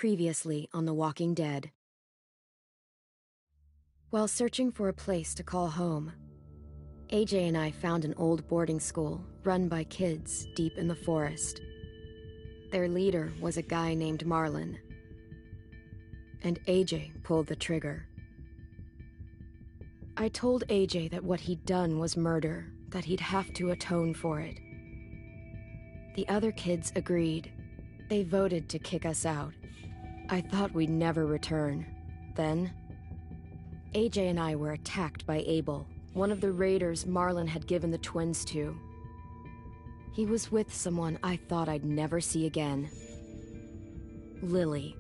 Previously on The Walking Dead. While searching for a place to call home, AJ and I found an old boarding school run by kids deep in the forest. Their leader was a guy named Marlon, and AJ pulled the trigger. I told AJ that what he'd done was murder, that he'd have to atone for it. The other kids agreed. They voted to kick us out. I thought we'd never return. Then, AJ and I were attacked by Abel, one of the raiders Marlon had given the twins to. He was with someone I thought I'd never see again. Lily.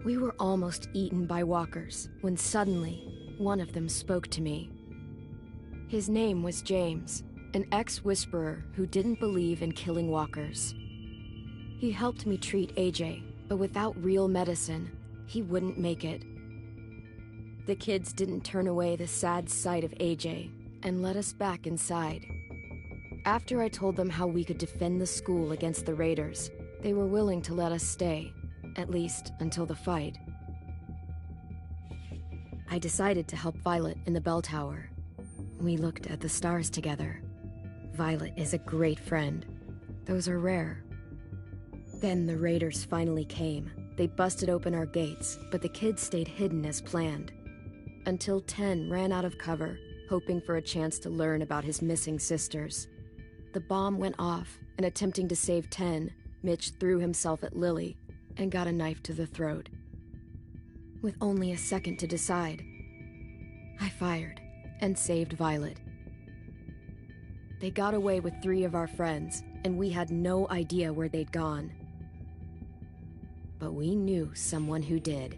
We were almost eaten by walkers when suddenly one of them spoke to me. His name was James, an ex-whisperer who didn't believe in killing walkers. He helped me treat AJ, but without real medicine, he wouldn't make it. The kids didn't turn away the sad sight of AJ and let us back inside. After I told them how we could defend the school against the raiders, they were willing to let us stay, at least until the fight. I decided to help Violet in the bell tower. We looked at the stars together. Violet is a great friend. Those are rare. Then the raiders finally came. They busted open our gates, but the kids stayed hidden as planned. Until 10 ran out of cover, hoping for a chance to learn about his missing sisters. The bomb went off, and attempting to save 10, Mitch threw himself at Lily and got a knife to the throat. With only a second to decide, I fired and saved Violet. They got away with 3 of our friends, and we had no idea where they'd gone. But we knew someone who did.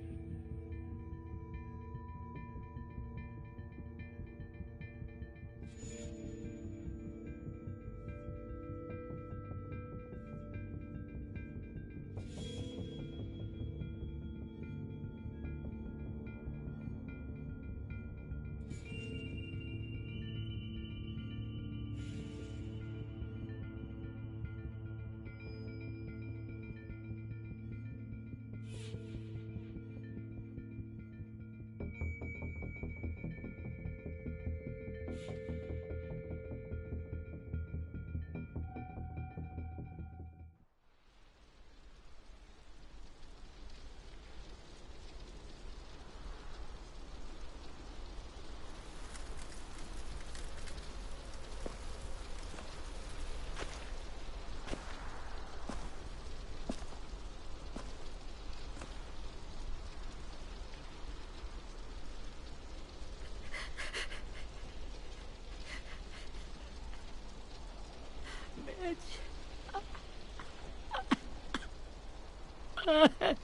At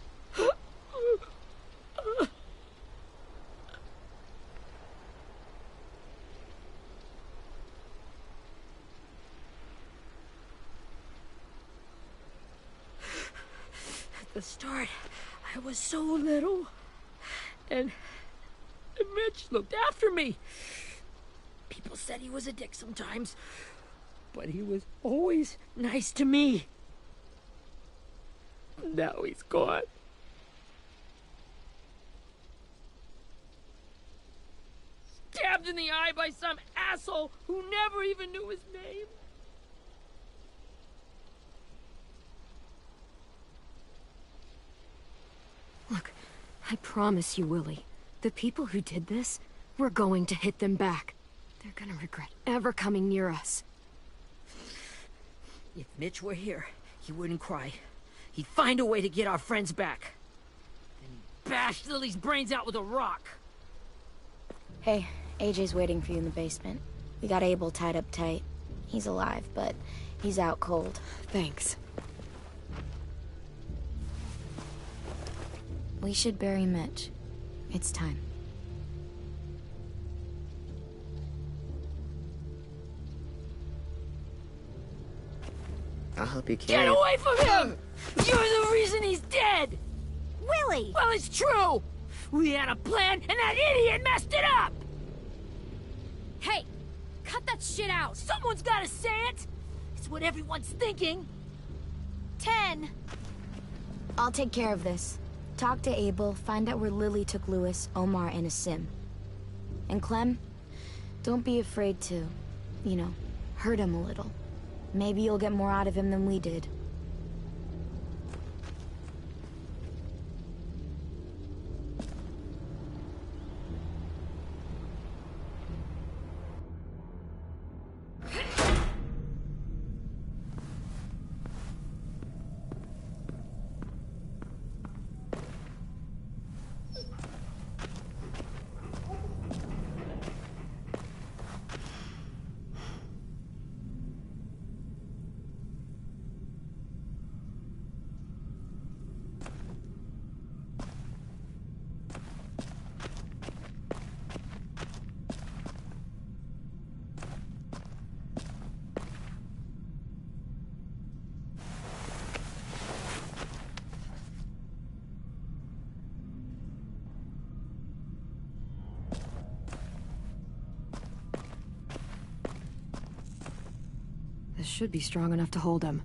the start, I was so little, and Mitch looked after me. People said he was a dick sometimes, but he was always nice to me. Now he's gone. Stabbed in the eye by some asshole who never even knew his name. Look, I promise you, Willie, the people who did this, we're going to hit them back. They're gonna regret ever coming near us. If Mitch were here, he wouldn't cry. He'd find a way to get our friends back. Then he'd bash Lily's brains out with a rock. Hey, AJ's waiting for you in the basement. We got Abel tied up tight. He's alive, but he's out cold. Thanks. We should bury Mitch. It's time. I'll help you carry. Get away from him! You're the reason he's dead! Willie! Well, it's true! We had a plan, and that idiot messed it up! Hey! Cut that shit out! Someone's gotta say it! It's what everyone's thinking. 10. I'll take care of this. Talk to Abel, find out where Lily took Lewis, Omar, and a sim. And Clem, don't be afraid to, you know, hurt him a little. Maybe you'll get more out of him than we did. This should be strong enough to hold him.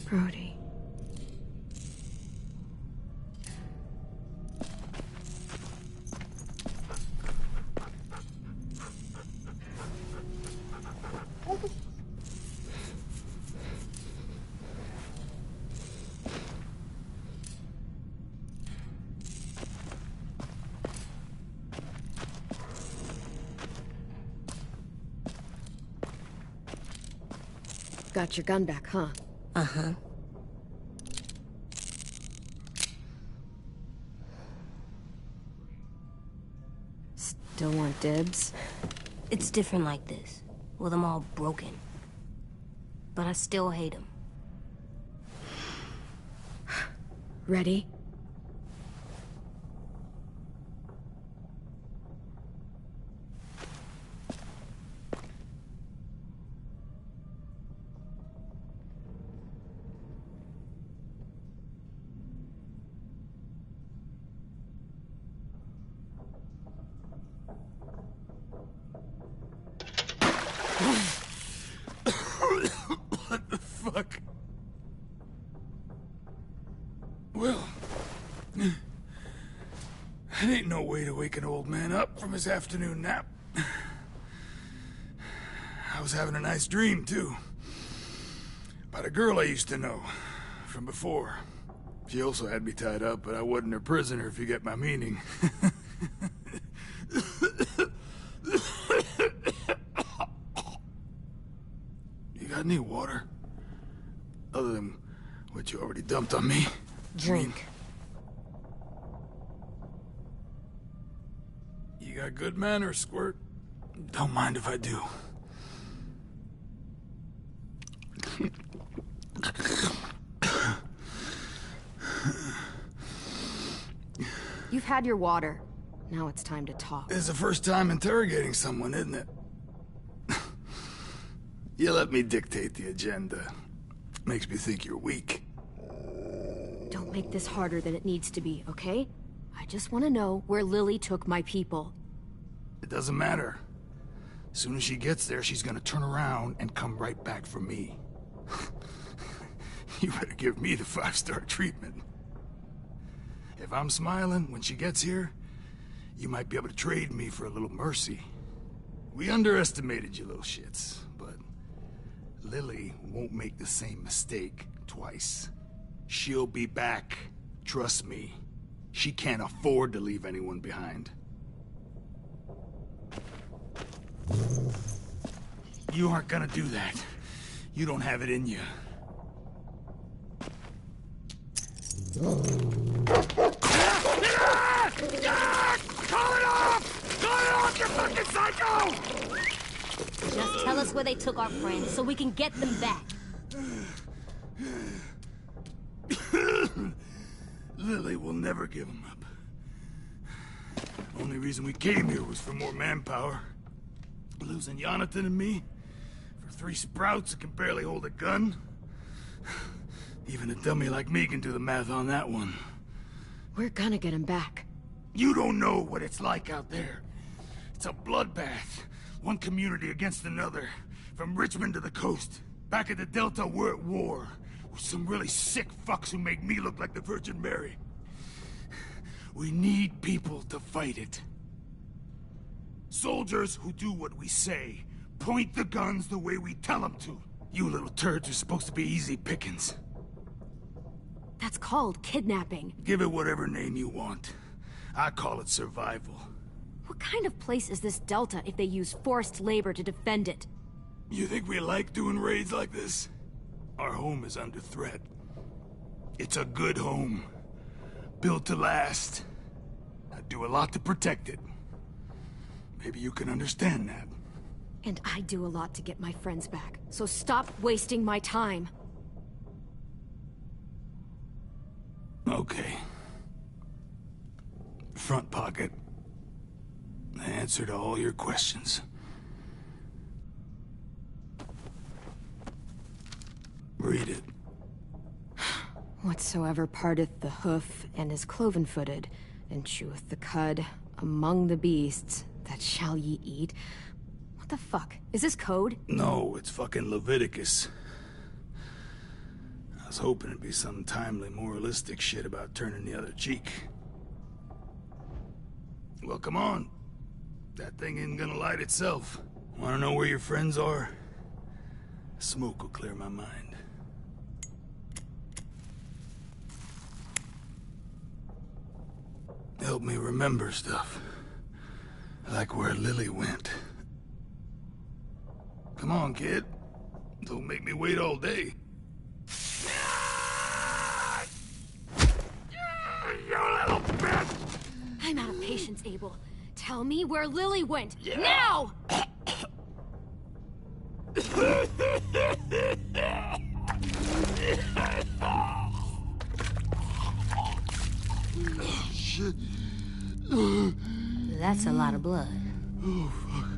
Brody. Got your gun back, huh? Uh-huh. Still want dibs? It's different like this, with them all broken. But I still hate them. Ready? What the fuck? Well, that ain't no way to wake an old man up from his afternoon nap. I was having a nice dream, too. About a girl I used to know from before. She also had me tied up, but I wasn't her prisoner, if you get my meaning. You got any water? Other than what you already dumped on me? Drink. You got good manners, Squirt. Don't mind if I do. You've had your water. Now it's time to talk. It's the first time interrogating someone, isn't it? You let me dictate the agenda. Makes me think you're weak. Don't make this harder than it needs to be, okay? I just want to know where Lily took my people. It doesn't matter. As soon as she gets there, she's gonna turn around and come right back for me. You better give me the 5-star treatment. If I'm smiling when she gets here, you might be able to trade me for a little mercy. We underestimated you little shits, but Lily won't make the same mistake twice. She'll be back. Trust me. She can't afford to leave anyone behind. You aren't gonna do that. You don't have it in you. Call it off! Call it off, you fucking psycho! Just tell us where they took our friends so we can get them back. Lily will never give them up. Only reason we came here was for more manpower. Losing Jonathan and me for 3 sprouts that can barely hold a gun. Even a dummy like me can do the math on that one. We're gonna get him back. You don't know what it's like out there. It's a bloodbath. One community against another. From Richmond to the coast. Back at the Delta, we're at war. With some really sick fucks who make me look like the Virgin Mary. We need people to fight it. Soldiers who do what we say. Point the guns the way we tell them to. You little turds are supposed to be easy pickings. That's called kidnapping. Give it whatever name you want. I call it survival. What kind of place is this Delta if they use forced labor to defend it? You think we like doing raids like this? Our home is under threat. It's a good home. Built to last. I do a lot to protect it. Maybe you can understand that. And I do a lot to get my friends back, so stop wasting my time. Okay. Front pocket. The answer to all your questions. Read it. Whatsoever parteth the hoof and is cloven-footed, and cheweth the cud among the beasts, that shall ye eat. What the fuck? Is this code? No, it's fucking Leviticus. I was hoping it'd be some timely, moralistic shit about turning the other cheek. Well, come on. That thing ain't gonna light itself. Wanna know where your friends are? Smoke will clear my mind. Help me remember stuff. Like where Lily went. Come on, kid. Don't make me wait all day. You little bitch! I'm out of patience, Abel. Tell me where Lily went. Yeah. Now! Shit. That's a lot of blood. Oh, fuck.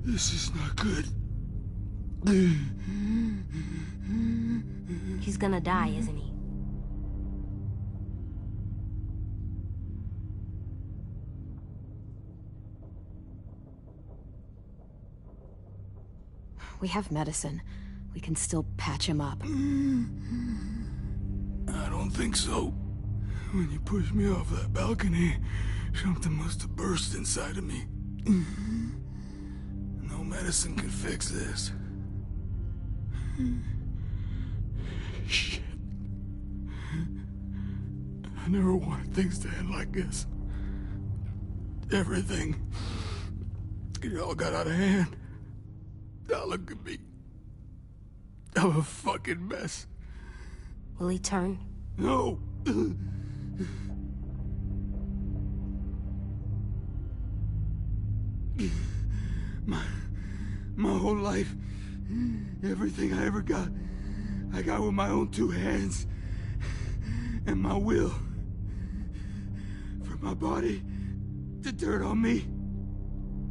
This is not good. He's gonna die, isn't he? We have medicine. We can still patch him up. I don't think so. When you pushed me off that balcony, something must have burst inside of me. No medicine could fix this. Shit. I never wanted things to end like this. Everything. It all got out of hand. Now look at me. I'm a fucking mess. Will he turn? No. My whole life, everything I ever got, I got with my own two hands and my will. From my body to turn on me,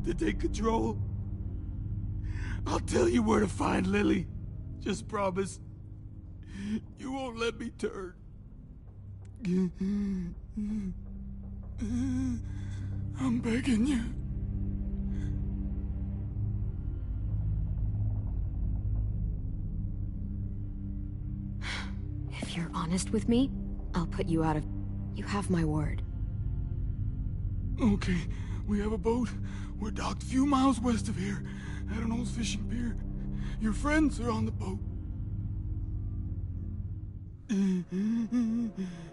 to take control. I'll tell you where to find Lily. Just promise. You won't let me turn. I'm begging you. If you're honest with me, I'll put you out of... You have my word. Okay, we have a boat. We're docked a few miles west of here, at an old fishing pier. Your friends are on the boat.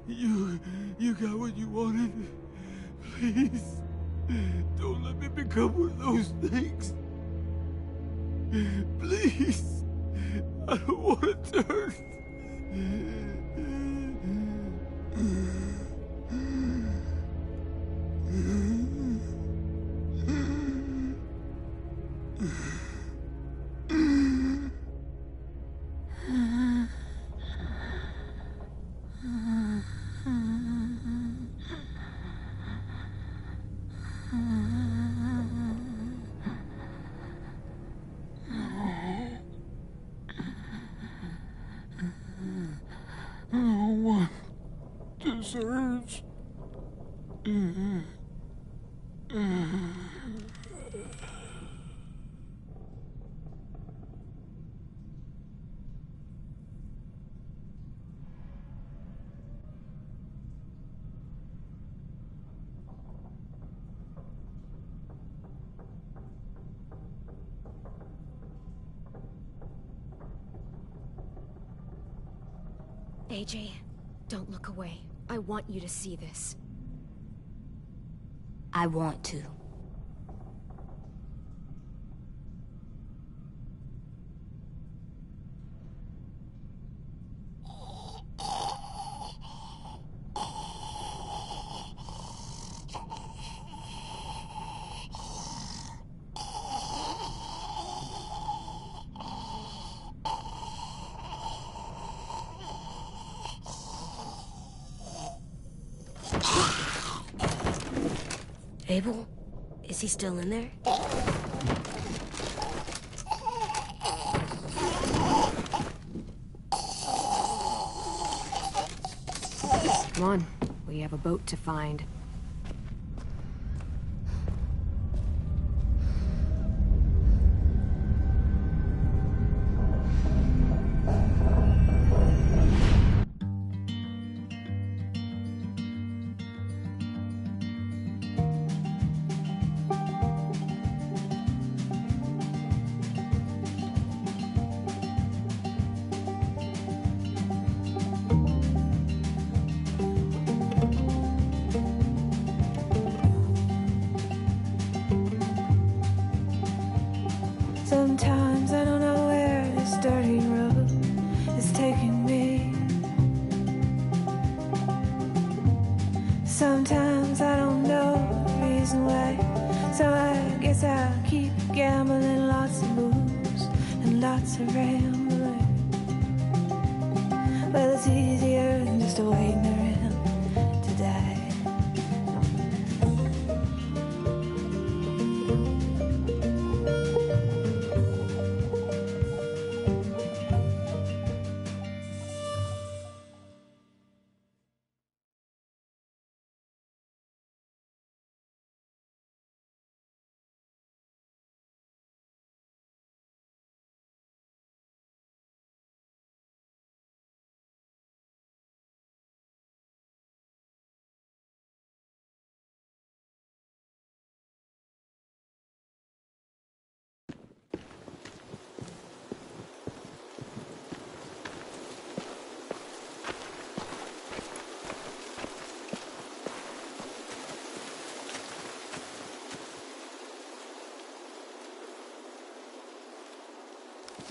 You got what you wanted. Please, don't let me become one of those things. Please, I don't want to turn. No one deserves AJ, don't look away. I want you to see this. I want to. Abel? Is he still in there? Come on, we have a boat to find. Sometimes I don't know where this dirty road is taking me. Sometimes I don't know the reason why. So I guess I'll keep gambling, lots of moves and lots of rambling. Well, it's easier than just waiting around to die.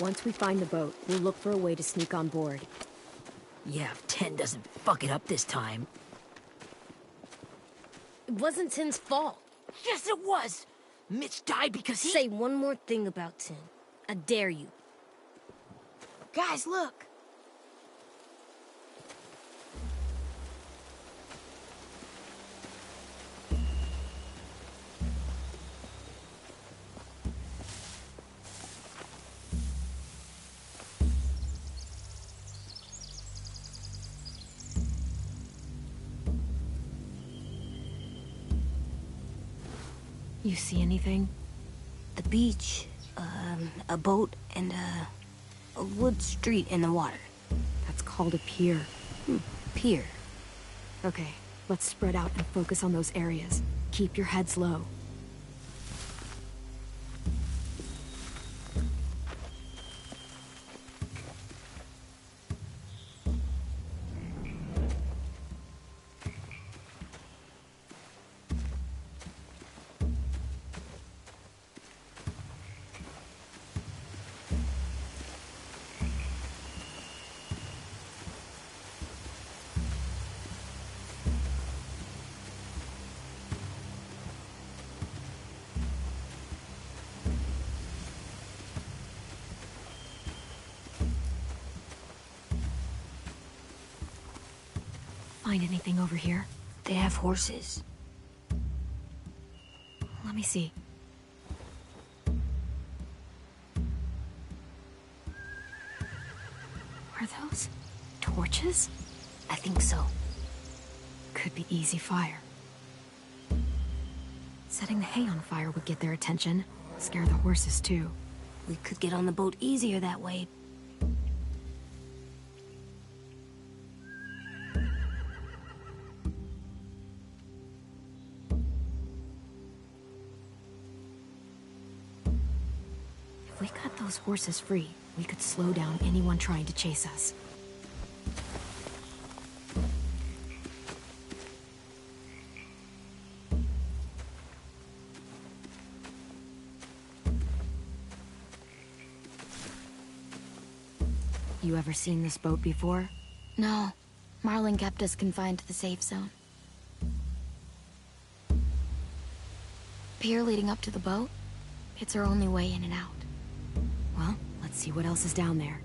Once we find the boat, we'll look for a way to sneak on board. Yeah, if 10 doesn't fuck it up this time. It wasn't Tin's fault. Yes, it was! Mitch died because he... Say one more thing about Tin. I dare you. Guys, look! You see anything? The beach, a boat, and a wood street in the water. That's called a pier. Pier. Okay, let's spread out and focus on those areas. Keep your heads low. Find anything over here? They have horses. Let me see. Are those torches? I think so. Could be easy fire. Setting the hay on fire would get their attention. Scare the horses, too. We could get on the boat easier that way. If we cut those horses free, we could slow down anyone trying to chase us. You ever seen this boat before? No. Marlin kept us confined to the safe zone. Pier leading up to the boat? It's our only way in and out. Well, let's see what else is down there.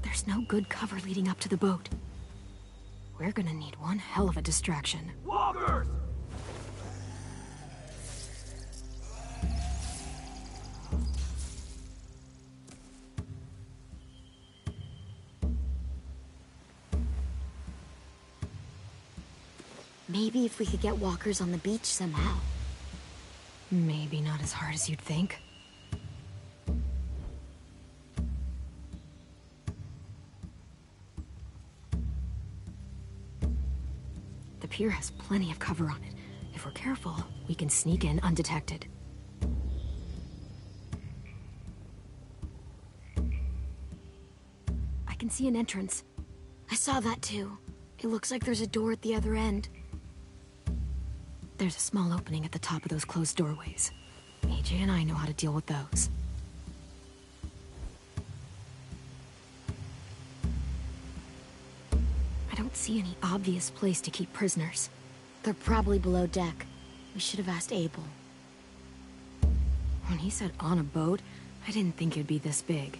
There's no good cover leading up to the boat. We're gonna need one hell of a distraction. Walkers! Maybe if we could get walkers on the beach somehow. Maybe not as hard as you'd think. The pier has plenty of cover on it. If we're careful, we can sneak in undetected. I can see an entrance. I saw that too. It looks like there's a door at the other end. There's a small opening at the top of those closed doorways. AJ and I know how to deal with those. I don't see any obvious place to keep prisoners. They're probably below deck. We should have asked Abel. When he said on a boat, I didn't think it'd be this big.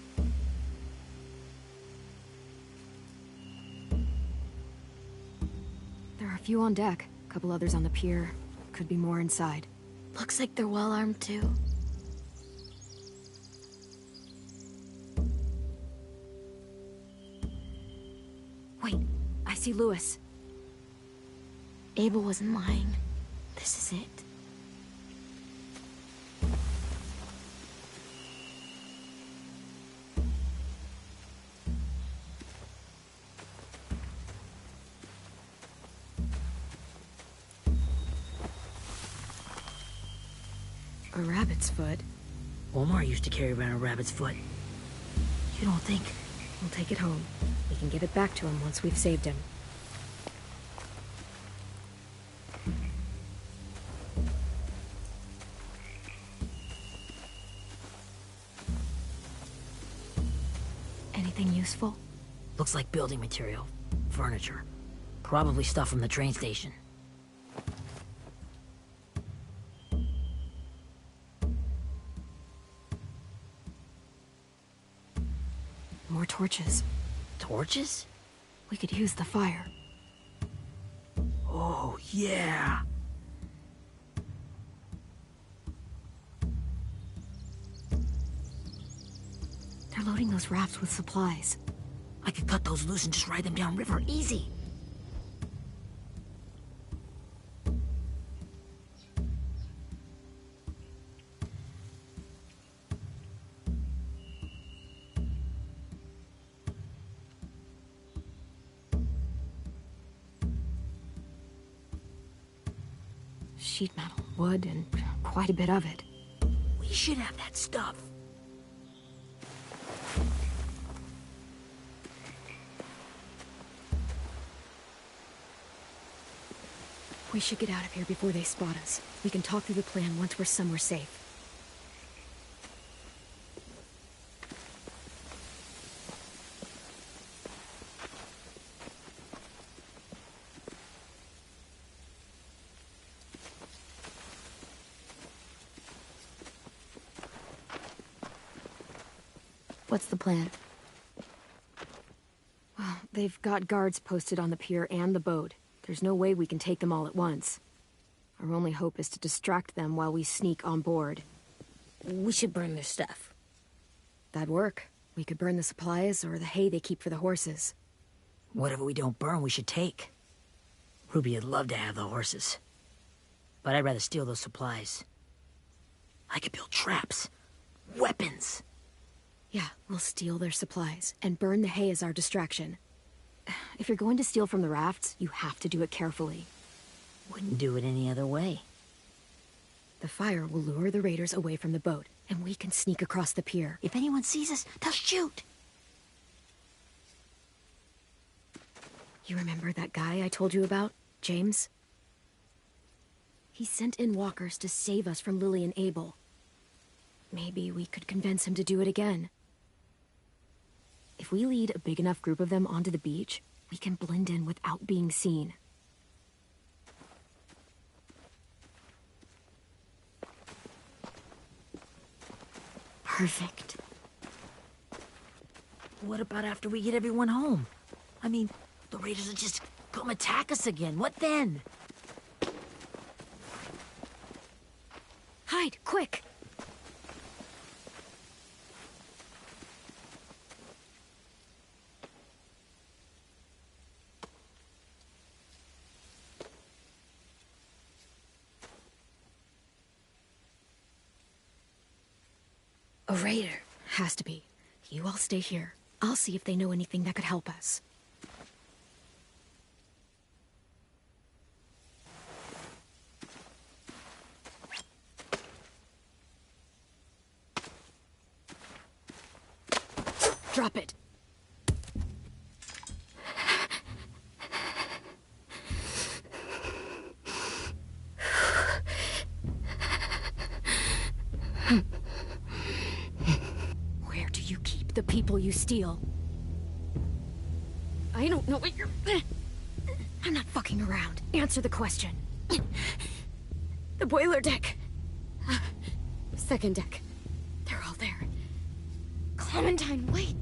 There are a few on deck, a couple others on the pier. Could be more inside. Looks like they're well armed too. Wait, I see Lewis. Abel wasn't lying. This is it. A rabbit's foot. Omar used to carry around a rabbit's foot. You don't think? We'll take it home. We can give it back to him once we've saved him. Anything useful? Looks like building material. Furniture. Probably stuff from the train station. More torches. Torches? We could use the fire. Oh, yeah! They're loading those rafts with supplies. I could cut those loose and just ride them downriver, easy. Sheet metal, wood, and quite a bit of it. We should have that stuff. We should get out of here before they spot us. We can talk through the plan once we're somewhere safe. What's the plan? Well, they've got guards posted on the pier and the boat. There's no way we can take them all at once. Our only hope is to distract them while we sneak on board. We should burn their stuff. That'd work. We could burn the supplies or the hay they keep for the horses. Whatever we don't burn, we should take. Ruby would love to have the horses. But I'd rather steal those supplies. I could build traps. Weapons. Yeah, we'll steal their supplies and burn the hay as our distraction. If you're going to steal from the rafts, you have to do it carefully. Wouldn't do it any other way. The fire will lure the raiders away from the boat, and we can sneak across the pier. If anyone sees us, they'll shoot. You remember that guy I told you about, James? He sent in walkers to save us from Lily and Abel. Maybe we could convince him to do it again. If we lead a big enough group of them onto the beach, we can blend in without being seen. Perfect. What about after we get everyone home? I mean, the raiders will just come attack us again. What then? Hide, quick! A raider. Has to be. You all stay here. I'll see if they know anything that could help us. Drop it. Where do you keep the people you steal? I don't know what you're... I'm not fucking around. Answer the question. The boiler deck. Second deck. They're all there. Clementine, wait!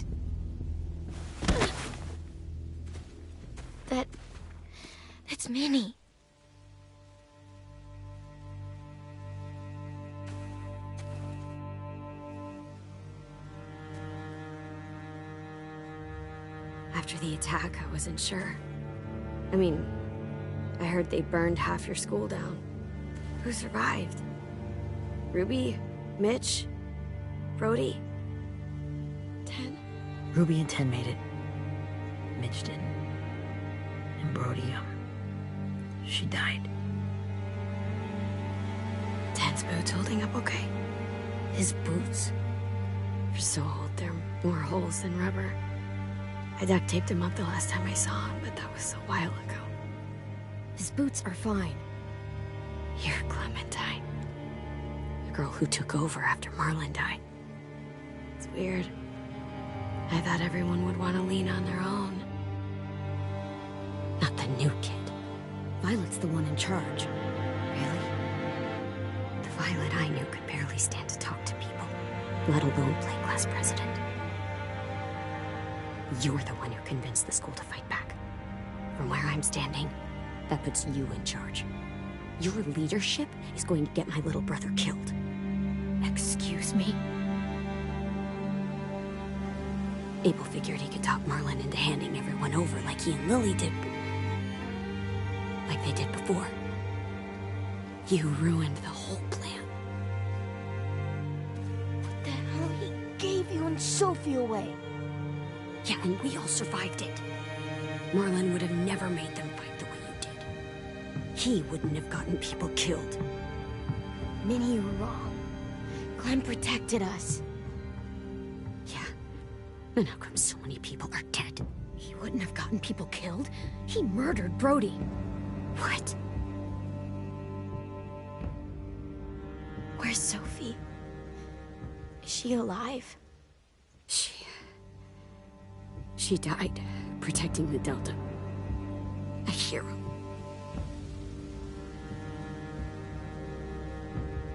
That's Minnie. After the attack, I wasn't sure. I mean, I heard they burned half your school down. Who survived? Ruby? Mitch? Brody? 10? Ruby and 10 made it. Mitch didn't. And Brody, she died. 10's boots holding up okay? His boots? They're so old, they're more holes than rubber. I duct taped him up the last time I saw him, but that was a while ago. His boots are fine. You're Clementine. The girl who took over after Marlon died. It's weird. I thought everyone would want to lean on their own. Not the new kid. Violet's the one in charge. Really? The Violet I knew could barely stand to talk to people, let alone play class president. You're the one who convinced the school to fight back. From where I'm standing, that puts you in charge. Your leadership is going to get my little brother killed. Excuse me? Abel figured he could talk Marlon into handing everyone over like he and Lily did. Like they did before. You ruined the whole plan. What the hell? He gave you and Sophie away. Yeah, and we all survived it. Marlon would have never made them fight the way you did. He wouldn't have gotten people killed. Minnie, you're wrong. Clem protected us. Yeah. And how come so many people are dead? He wouldn't have gotten people killed. He murdered Brody. What? Where's Sophie? Is she alive? She died protecting the Delta. A hero.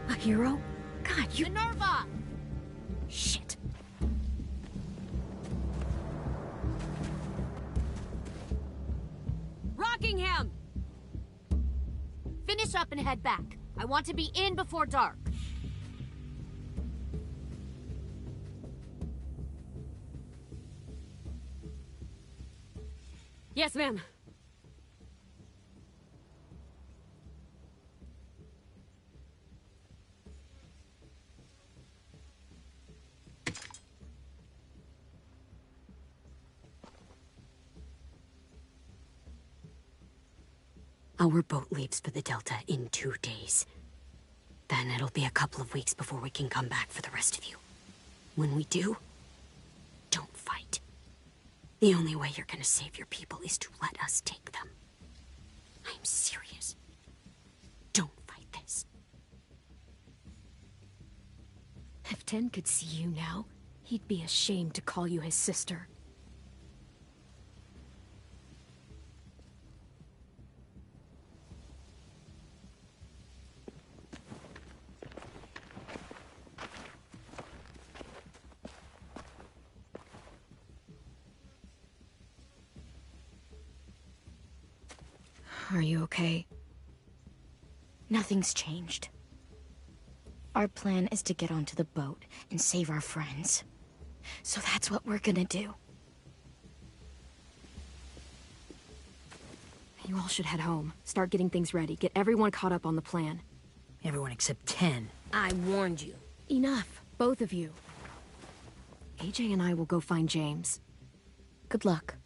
A hero? God, you... Minerva! Shit. Rockingham! Finish up and head back. I want to be in before dark. Yes, ma'am. Our boat leaves for the Delta in 2 days. Then it'll be a couple of weeks before we can come back for the rest of you. When we do, don't fight. The only way you're gonna save your people is to let us take them. I'm serious. Don't fight this. If Ten could see you now, he'd be ashamed to call you his sister. Are you okay? Nothing's changed. Our plan is to get onto the boat and save our friends. So that's what we're gonna do. You all should head home. Start getting things ready. Get everyone caught up on the plan. Everyone except 10. I warned you. Enough, both of you. AJ and I will go find James. Good luck.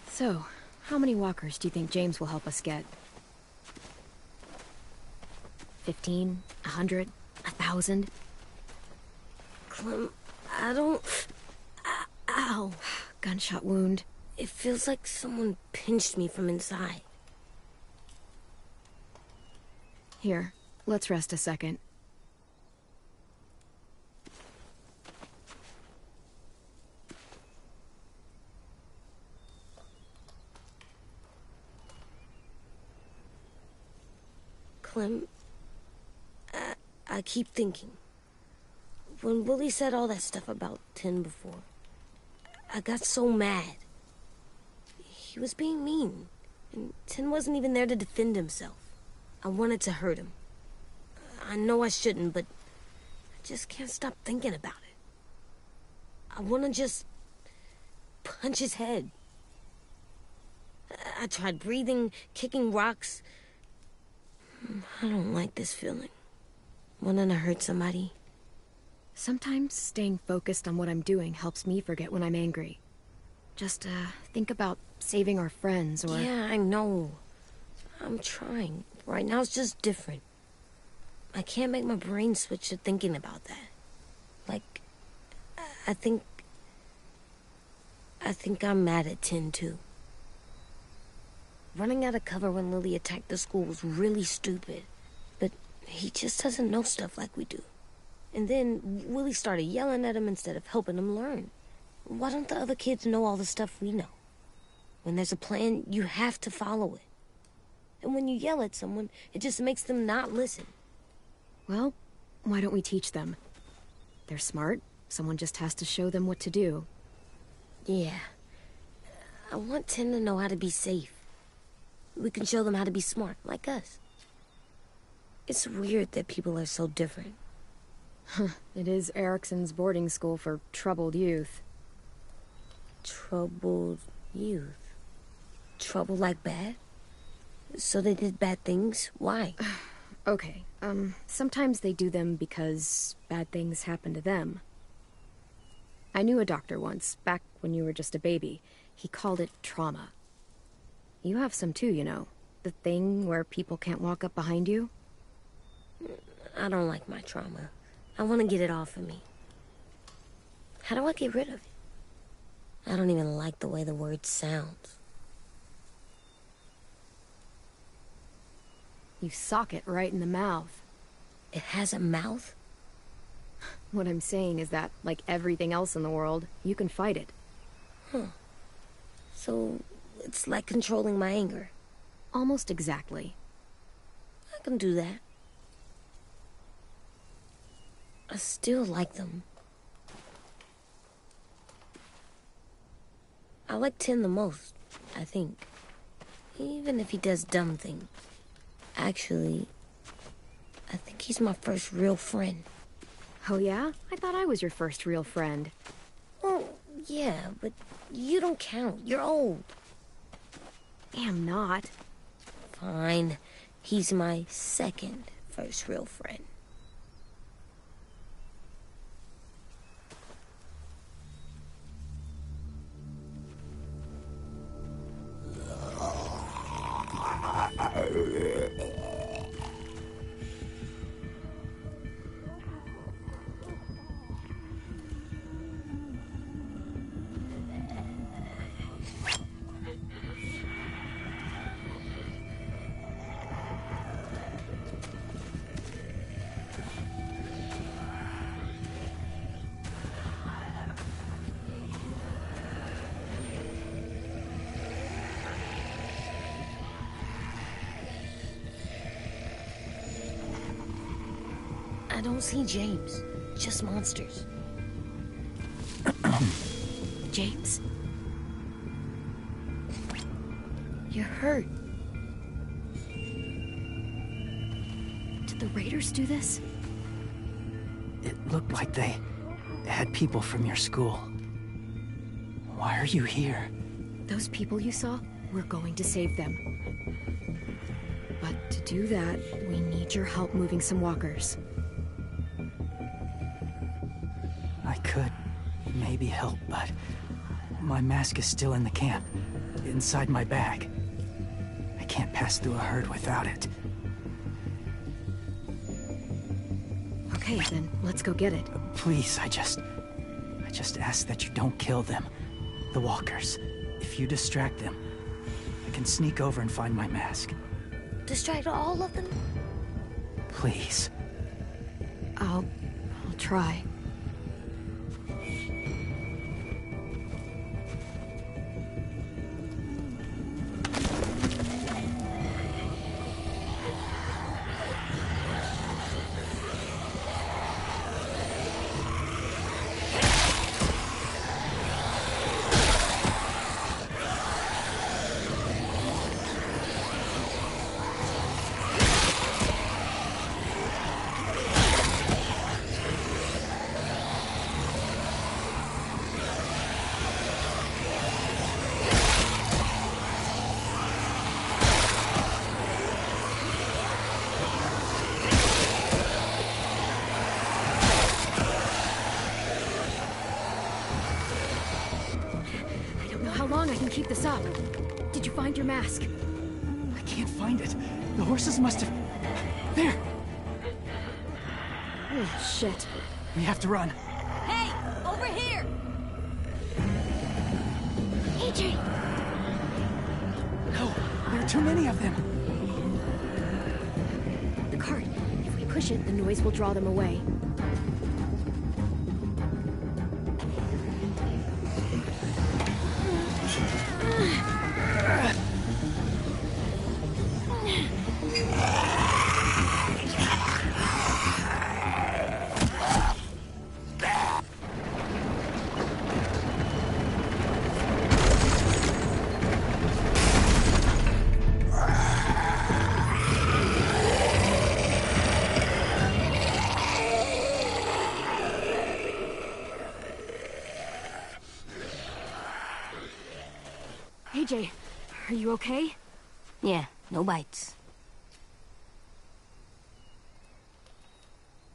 So, how many walkers do you think James will help us get? 15? 100? 1,000? Clem, I don't... Ow. Gunshot wound. It feels like someone pinched me from inside. Here, let's rest a second. Clem, I keep thinking. When Willie said all that stuff about 10 before, I got so mad. He was being mean, and 10 wasn't even there to defend himself. I wanted to hurt him. I know I shouldn't, but I just can't stop thinking about it. I want to just punch his head. I tried breathing, kicking rocks. I don't like this feeling. Wanting to hurt somebody. Sometimes staying focused on what I'm doing helps me forget when I'm angry. Just, think about saving our friends or... Yeah, I know. I'm trying. Right now it's just different. I can't make my brain switch to thinking about that. Like, I think I'm mad at 10 too. Running out of cover when Lily attacked the school was really stupid. But he just doesn't know stuff like we do. And then Willie started yelling at him instead of helping him learn. Why don't the other kids know all the stuff we know? When there's a plan, you have to follow it. And when you yell at someone, it just makes them not listen. Well, why don't we teach them? They're smart. Someone just has to show them what to do. Yeah. I want 10 to know how to be safe. We can show them how to be smart, like us. It's weird that people are so different. It is Erickson's boarding school for troubled youth. Troubled youth? Trouble like bad? So they did bad things? Why? Okay, sometimes they do them because bad things happen to them. I knew a doctor once, back when you were just a baby. He called it trauma. You have some too, you know. The thing where people can't walk up behind you. I don't like my trauma. I want to get it off of me. How do I get rid of it? I don't even like the way the word sounds. You sock it right in the mouth. It has a mouth? What I'm saying is that, like everything else in the world, you can fight it. Huh. So, it's like controlling my anger. Almost exactly. I can do that. I still like them. I like Tin the most, I think. Even if he does dumb things. Actually, I think he's my first real friend. Oh yeah? I thought I was your first real friend. Well, yeah, but you don't count. You're old. I'm not. Fine. He's my second first real friend. I don't see James, just monsters. James? You're hurt. Did the Raiders do this? It looked like they had people from your school. Why are you here? Those people you saw, we're going to save them. But to do that, we need your help moving some walkers. I could maybe help, but my mask is still in the camp, inside my bag. I can't pass through a herd without it. Okay, then let's go get it. Please, I just ask that you don't kill them. The walkers. If you distract them, I can sneak over and find my mask. Distract all of them? Please. I'll try. I can keep this up. Did you find your mask? I can't find it. The horses must have... There! Oh, shit. We have to run. Hey! Over here! AJ! No! There are too many of them! The cart. If we push it, the noise will draw them away. AJ, are you okay? Yeah, no bites.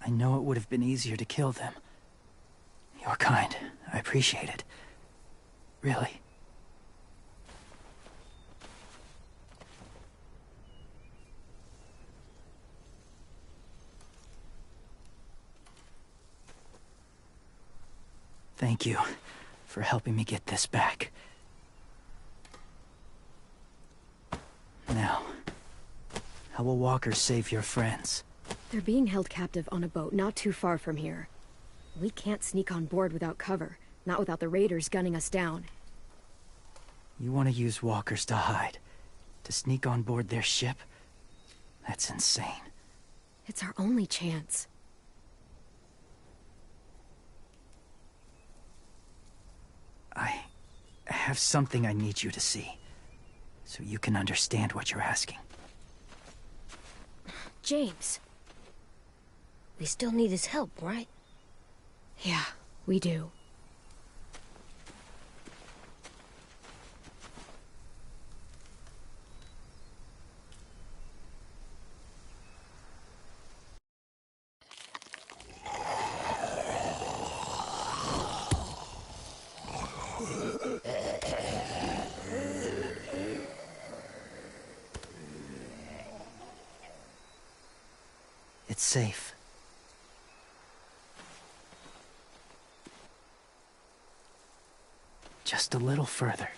I know it would have been easier to kill them. You're kind. I appreciate it. Really. Thank you for helping me get this back. Now, how will walkers save your friends? They're being held captive on a boat not too far from here. We can't sneak on board without cover, not without the raiders gunning us down. You want to use walkers to hide, to sneak on board their ship? That's insane. It's our only chance. I have something I need you to see, so you can understand what you're asking. James. We still need his help, right? Yeah, we do. It's safe. Just a little further.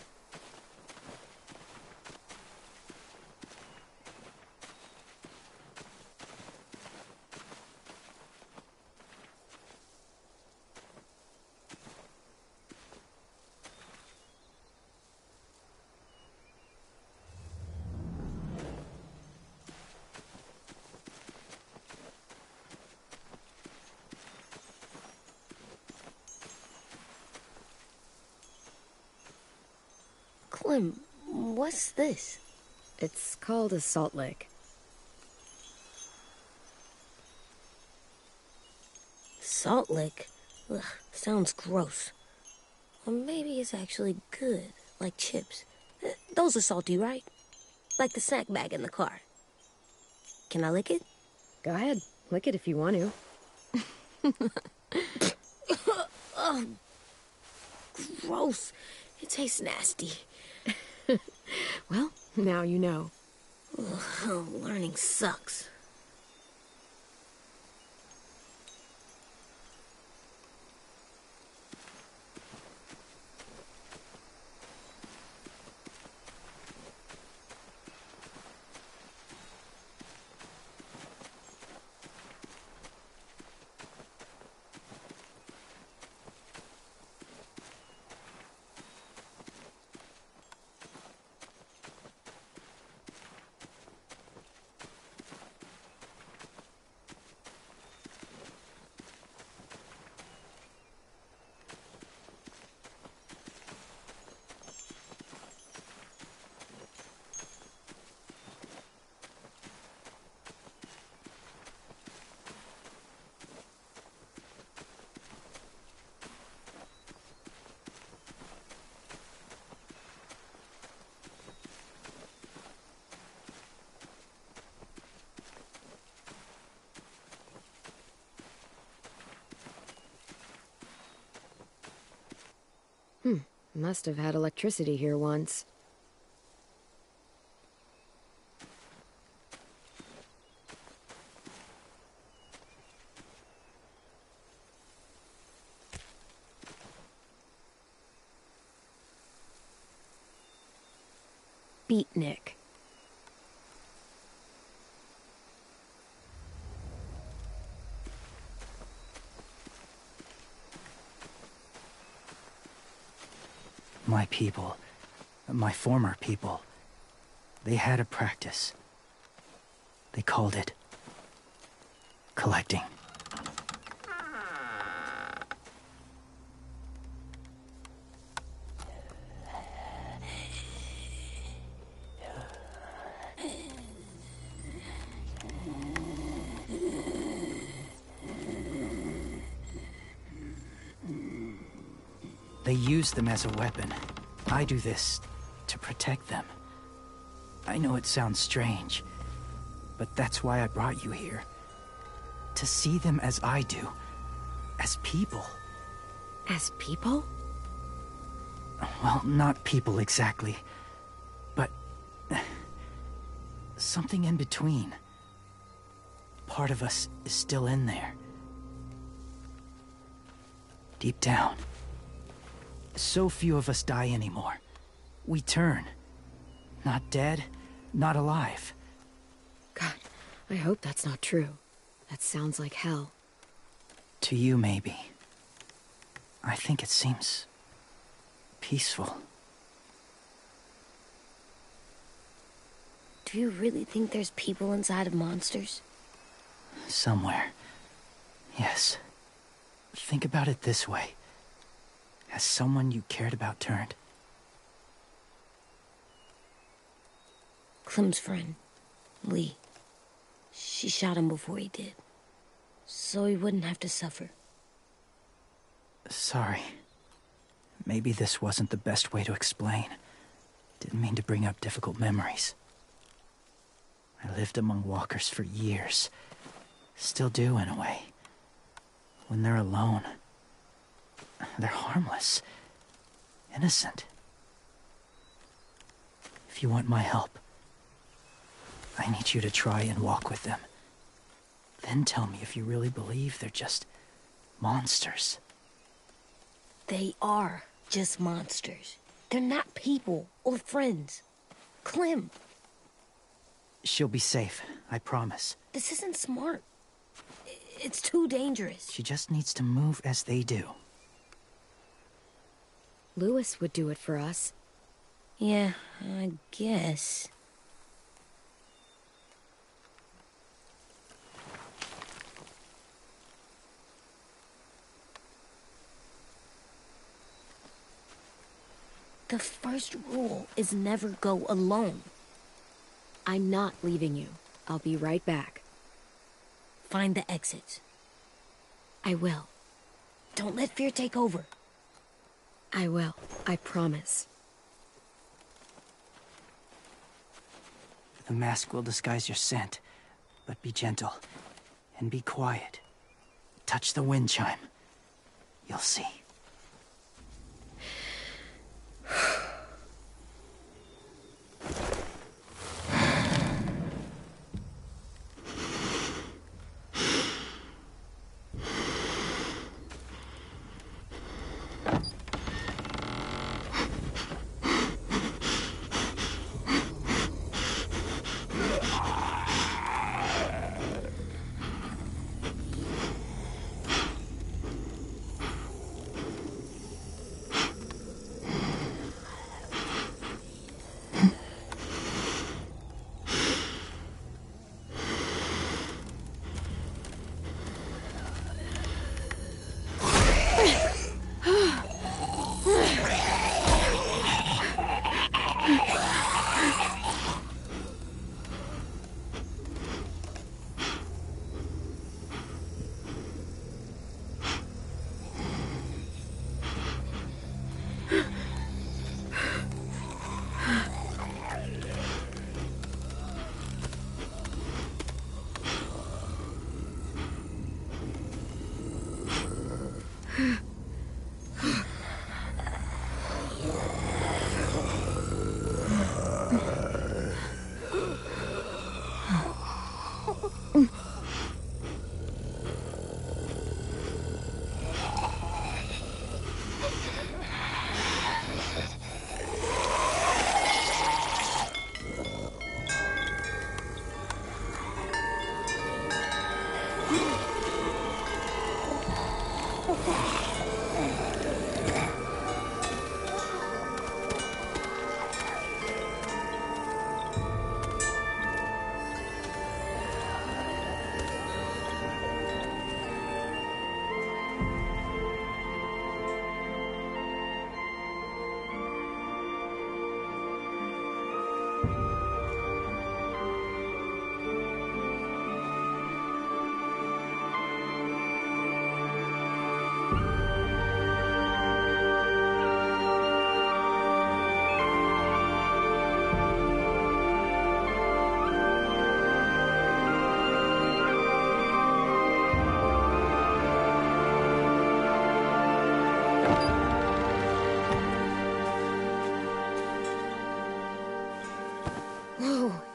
Clem, what's this? It's called a salt lick. Salt lick? Ugh, sounds gross. Or maybe it's actually good, like chips. Those are salty, right? Like the snack bag in the car. Can I lick it? Go ahead, lick it if you want to. Oh, gross. It tastes nasty. Well, now you know. Ugh, learning sucks. Must have had electricity here once. Beatnik. My people, my former people, they had a practice. They called it collecting. They use them as a weapon. I do this to protect them. I know it sounds strange, but that's why I brought you here. To see them as I do. As people. As people? Well, not people exactly, but something in between. Part of us is still in there. Deep down. So few of us die anymore. We turn. Not dead, not alive. God, I hope that's not true. That sounds like hell. To you, maybe. I think it seems peaceful. Do you really think there's people inside of monsters? Somewhere. Yes. Think about it this way. Has someone you cared about turned? Clem's friend, Lee. She shot him before he did. So he wouldn't have to suffer. Sorry. Maybe this wasn't the best way to explain. Didn't mean to bring up difficult memories. I lived among walkers for years. Still do, in a way. When they're alone, they're harmless. Innocent. If you want my help, I need you to try and walk with them. Then tell me if you really believe they're just monsters. They are just monsters. They're not people or friends. Clem. She'll be safe, I promise. This isn't smart. It's too dangerous. She just needs to move as they do. Louis would do it for us. Yeah, I guess. The first rule is never go alone. I'm not leaving you. I'll be right back. Find the exits. I will. Don't let fear take over. I will. I promise. The mask will disguise your scent, but be gentle and be quiet. Touch the wind chime. You'll see.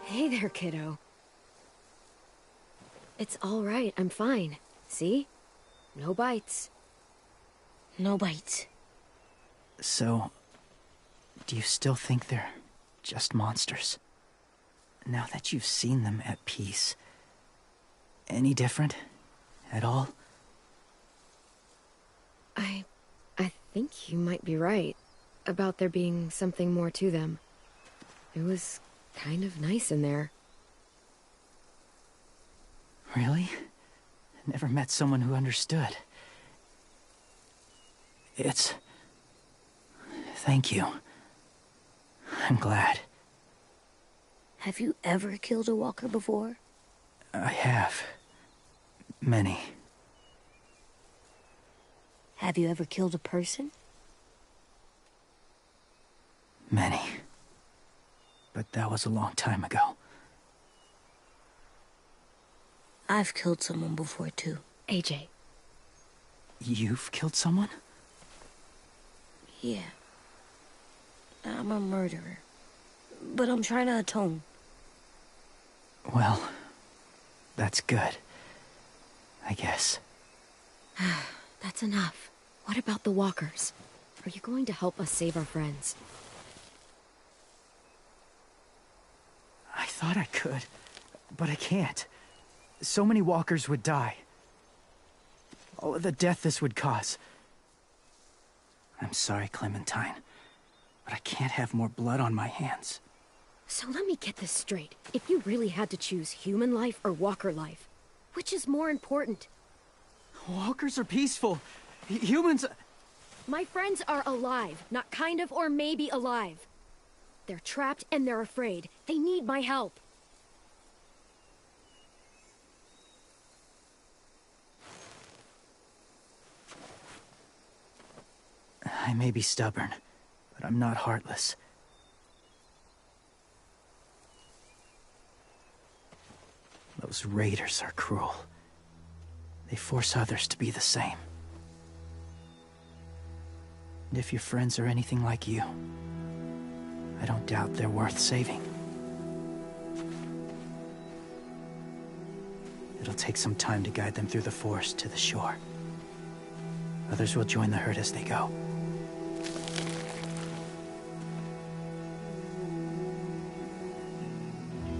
Hey there, kiddo. It's all right, I'm fine. See? No bites. No bites. So, do you still think they're just monsters? Now that you've seen them at peace, any different at all? I think you might be right about there being something more to them. It was kind of nice in there. Really? Never met someone who understood. Thank you. I'm glad. Have you ever killed a walker before? I have. Many. Have you ever killed a person? Many. But that was a long time ago. I've killed someone before, too. AJ. You've killed someone? Yeah. I'm a murderer. But I'm trying to atone. Well, that's good. I guess. That's enough. What about the walkers? Are you going to help us save our friends? I thought I could, but I can't. So many walkers would die. Oh, the death this would cause. I'm sorry, Clementine, but I can't have more blood on my hands. So let me get this straight. If you really had to choose human life or walker life, which is more important? Walkers are peaceful. Humans... My friends are alive, not kind of or maybe alive. They're trapped and they're afraid. They need my help. I may be stubborn, but I'm not heartless. Those raiders are cruel. They force others to be the same. And if your friends are anything like you, I don't doubt they're worth saving. It'll take some time to guide them through the forest to the shore. Others will join the herd as they go.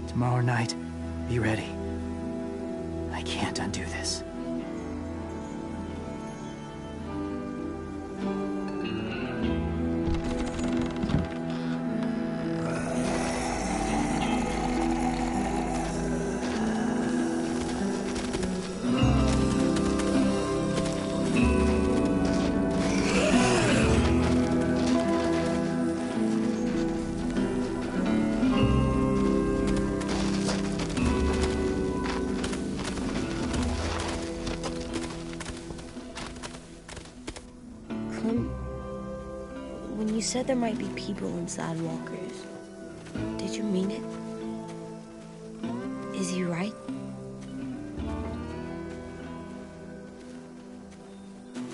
Tomorrow night, be ready. I can't undo this. When you said there might be people inside walkers, did you mean it? Is he right?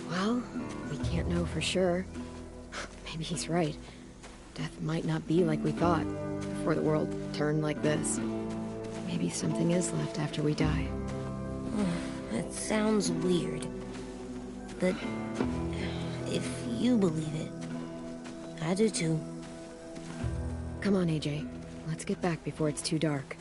Well, we can't know for sure. Maybe he's right. Death might not be like we thought, before the world turned like this. Maybe something is left after we die. That sounds weird. But if you believe it, I do too. Come on, AJ. Let's get back before it's too dark.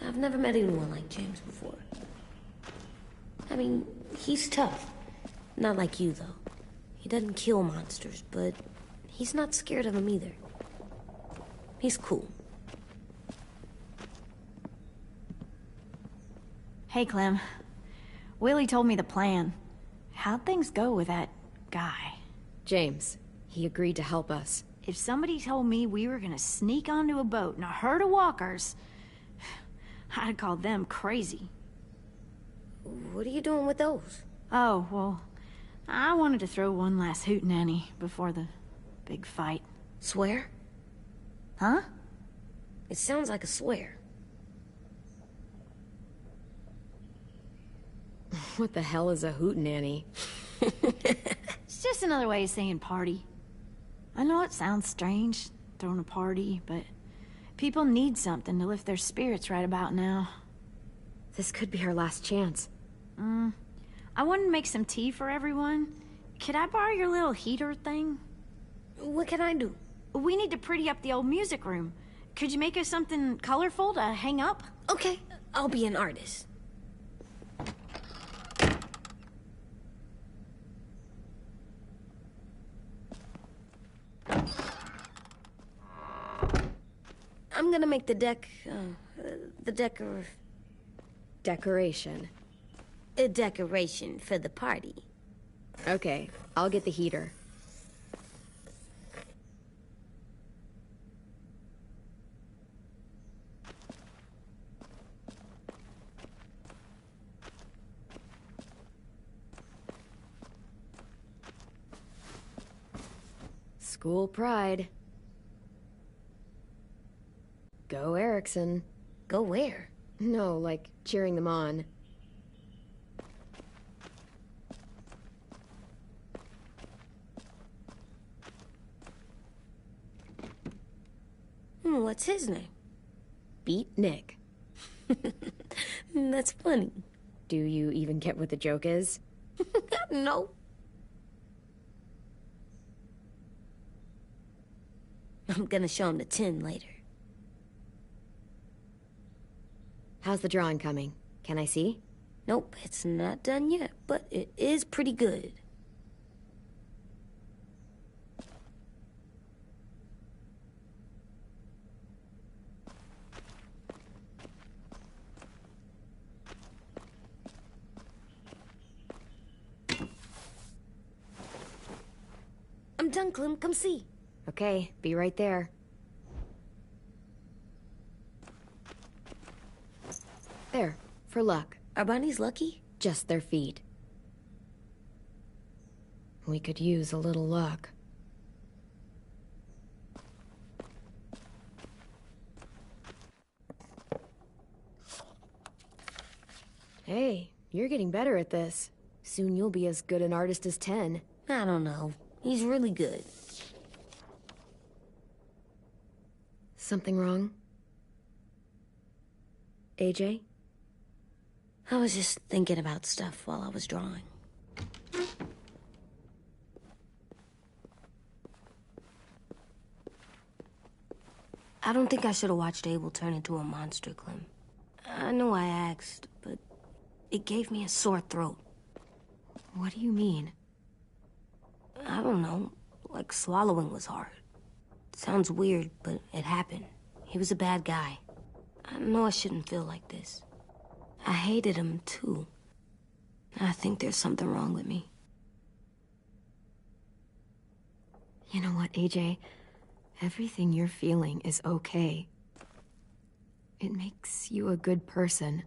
I've never met anyone like James before. I mean, he's tough. Not like you, though. He doesn't kill monsters, but he's not scared of them either. He's cool. Hey, Clem. Willie told me the plan. How'd things go with that guy? James. He agreed to help us. If somebody told me we were gonna sneak onto a boat in a herd of walkers, I'd call them crazy. What are you doing with those? Oh, well, I wanted to throw one last hootenanny before the big fight. Swear? Huh? It sounds like a swear. What the hell is a hootenanny? It's just another way of saying party. I know it sounds strange, throwing a party, but people need something to lift their spirits right about now. This could be our last chance. I I wanted to make some tea for everyone. Could I borrow your little heater thing? What can I do? We need to pretty up the old music room. Could you make us something colorful to hang up? Okay, I'll be an artist. I'm gonna make the Decoration. a decoration for the party. Okay, I'll get the heater. School pride. Go Erickson. Go where? No, like cheering them on. What's his name? Beat Nick. That's funny. Do you even get what the joke is? No. I'm gonna show him the tin later. How's the drawing coming? Can I see? Nope, it's not done yet, but it is pretty good. I'm done, Clem. Come see. Okay, be right there. There, for luck. Are bunnies lucky? Just their feet. We could use a little luck. Hey, you're getting better at this. Soon you'll be as good an artist as 10. I don't know. He's really good. Something wrong? AJ? I was just thinking about stuff while I was drawing. I don't think I should have watched Abel turn into a monster, Clem. I know I asked, but it gave me a sore throat. What do you mean? I don't know. Like swallowing was hard. Sounds weird, but it happened. He was a bad guy. I know I shouldn't feel like this. I hated him, too. I think there's something wrong with me. You know what, AJ? Everything you're feeling is okay. It makes you a good person.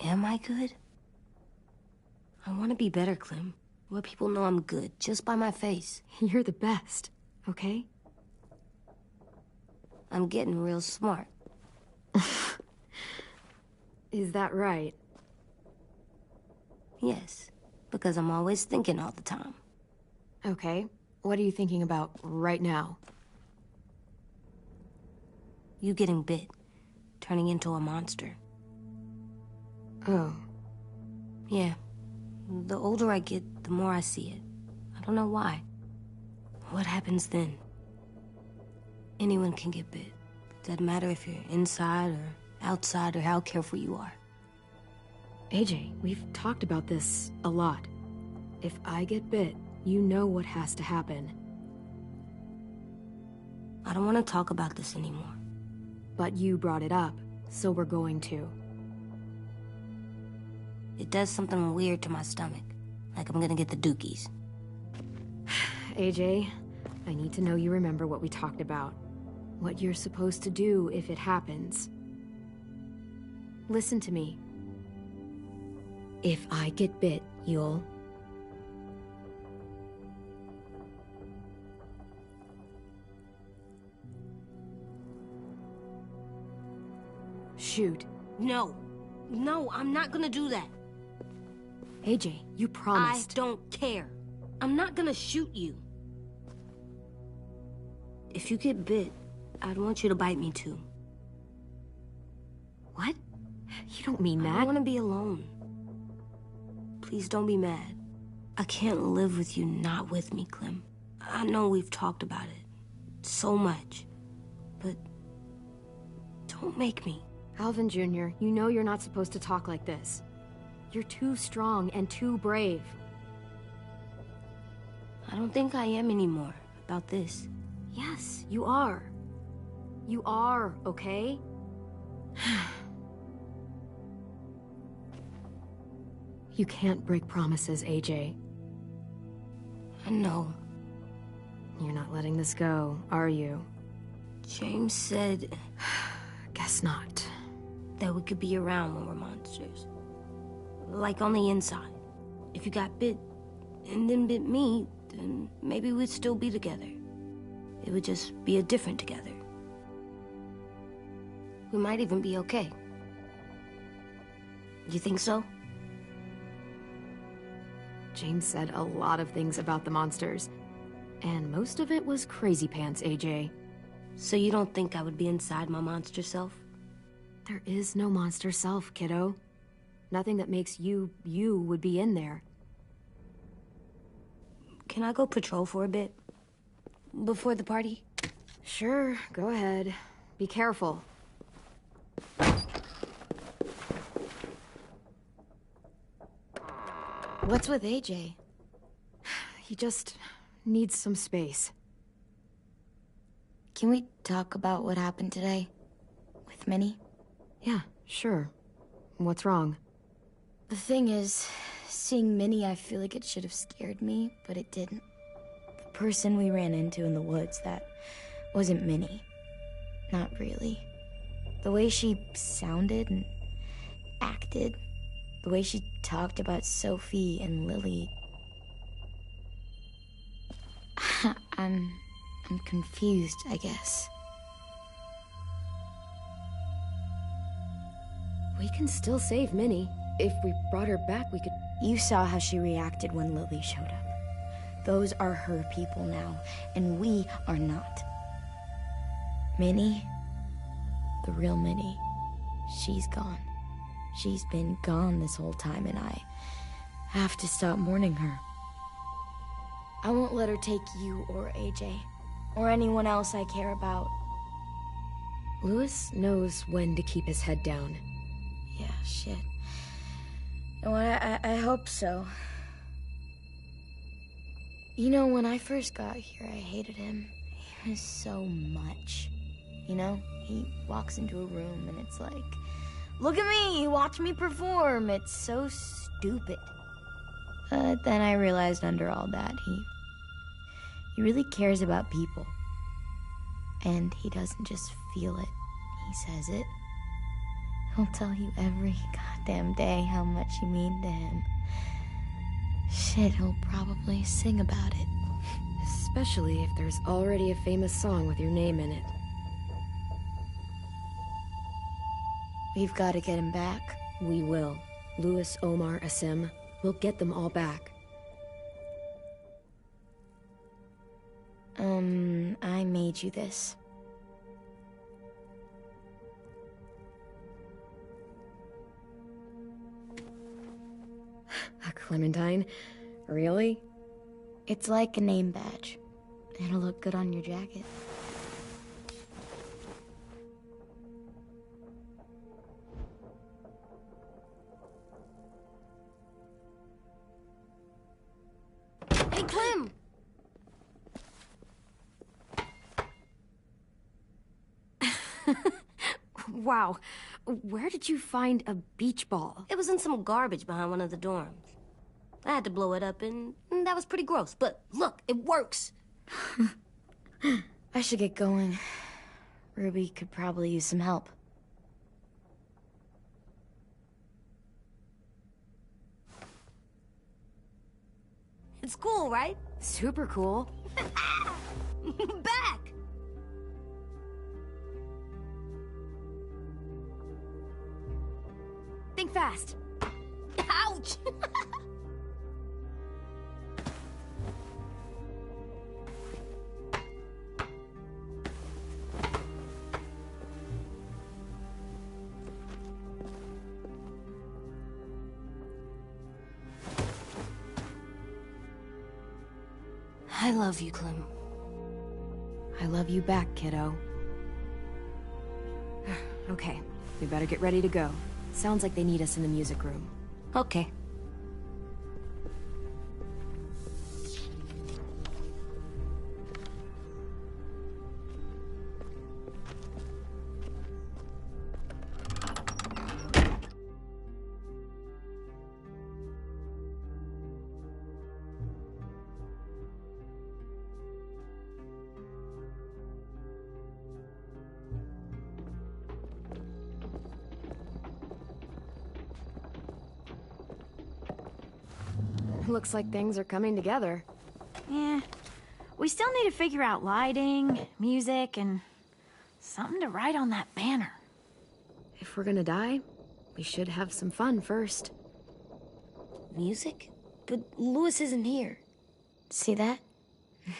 Am I good? I want to be better, Clem. Let people know I'm good, just by my face. You're the best, okay? I'm getting real smart. Is that right? Yes, because I'm always thinking all the time. Okay, what are you thinking about right now? You getting bit, turning into a monster. Oh. Yeah. The older I get, the more I see it. I don't know why. What happens then? Anyone can get bit. Doesn't matter if you're inside or outside or how careful you are. AJ, we've talked about this a lot. If I get bit, you know what has to happen. I don't want to talk about this anymore. But you brought it up, so we're going to. It does something weird to my stomach. Like I'm gonna get the dookies. AJ, I need to know you remember what we talked about. What you're supposed to do if it happens. Listen to me. If I get bit, you'll... shoot. No. No, I'm not gonna do that. AJ, you promised. I don't care. I'm not gonna shoot you. If you get bit, I'd want you to bite me too. What? You don't mean that. I want to be alone. Please don't be mad. I can't live with you not with me, Clem. I know we've talked about it so much, but don't make me. Alvin Jr., you know you're not supposed to talk like this. You're too strong and too brave. I don't think I am anymore about this. Yes, you are. You are, okay? You can't break promises, AJ. I know. You're not letting this go, are you? James said... Guess not. That we could be around when we're monsters. Like on the inside. If you got bit and then bit me, then maybe we'd still be together. It would just be a different together. We might even be okay. You think so? James said a lot of things about the monsters. And most of it was crazy pants, AJ. So you don't think I would be inside my monster self? There is no monster self, kiddo. Nothing that makes you, you would be in there. Can I go patrol for a bit? Before the party? Sure, go ahead. Be careful. What's with AJ? He just needs some space. Can we talk about what happened today? With Minnie? Yeah, sure. What's wrong? The thing is, seeing Minnie, I feel like it should have scared me, but it didn't. The person we ran into in the woods, that wasn't Minnie. Not really. The way she sounded and acted, the way she talked about Sophie and Lily. I'm confused, I guess. We can still save Minnie. If we brought her back, we could... You saw how she reacted when Lily showed up. Those are her people now, and we are not. Minnie, the real Minnie, she's gone. She's been gone this whole time, and I have to stop mourning her. I won't let her take you or AJ, or anyone else I care about. Louis knows when to keep his head down. Yeah, shit. No, I hope so. You know, when I first got here, I hated him. He was so much. You know, he walks into a room and it's like, look at me, watch me perform. It's so stupid. But then I realized under all that, he really cares about people. And he doesn't just feel it, he says it. He'll tell you every goddamn day how much you mean to him. Shit, he'll probably sing about it. Especially if there's already a famous song with your name in it. We've got to get him back. We will. Louis, Omar, Asim. We'll get them all back. I made you this. A Clementine? Really? It's like a name badge. It'll look good on your jacket. Hey, Clem! Wow. Where did you find a beach ball? It was in some garbage behind one of the dorms. I had to blow it up, and that was pretty gross. But look, it works. I should get going. Ruby could probably use some help. It's cool, right? Super cool. Back! Think fast. Ouch! I love you, Clem. I love you back, kiddo. Okay, we better get ready to go. Sounds like they need us in the music room. Okay. Looks like things are coming together. Yeah. We still need to figure out lighting, music, and something to write on that banner. If we're gonna die, we should have some fun first. Music? But Louis isn't here. See that?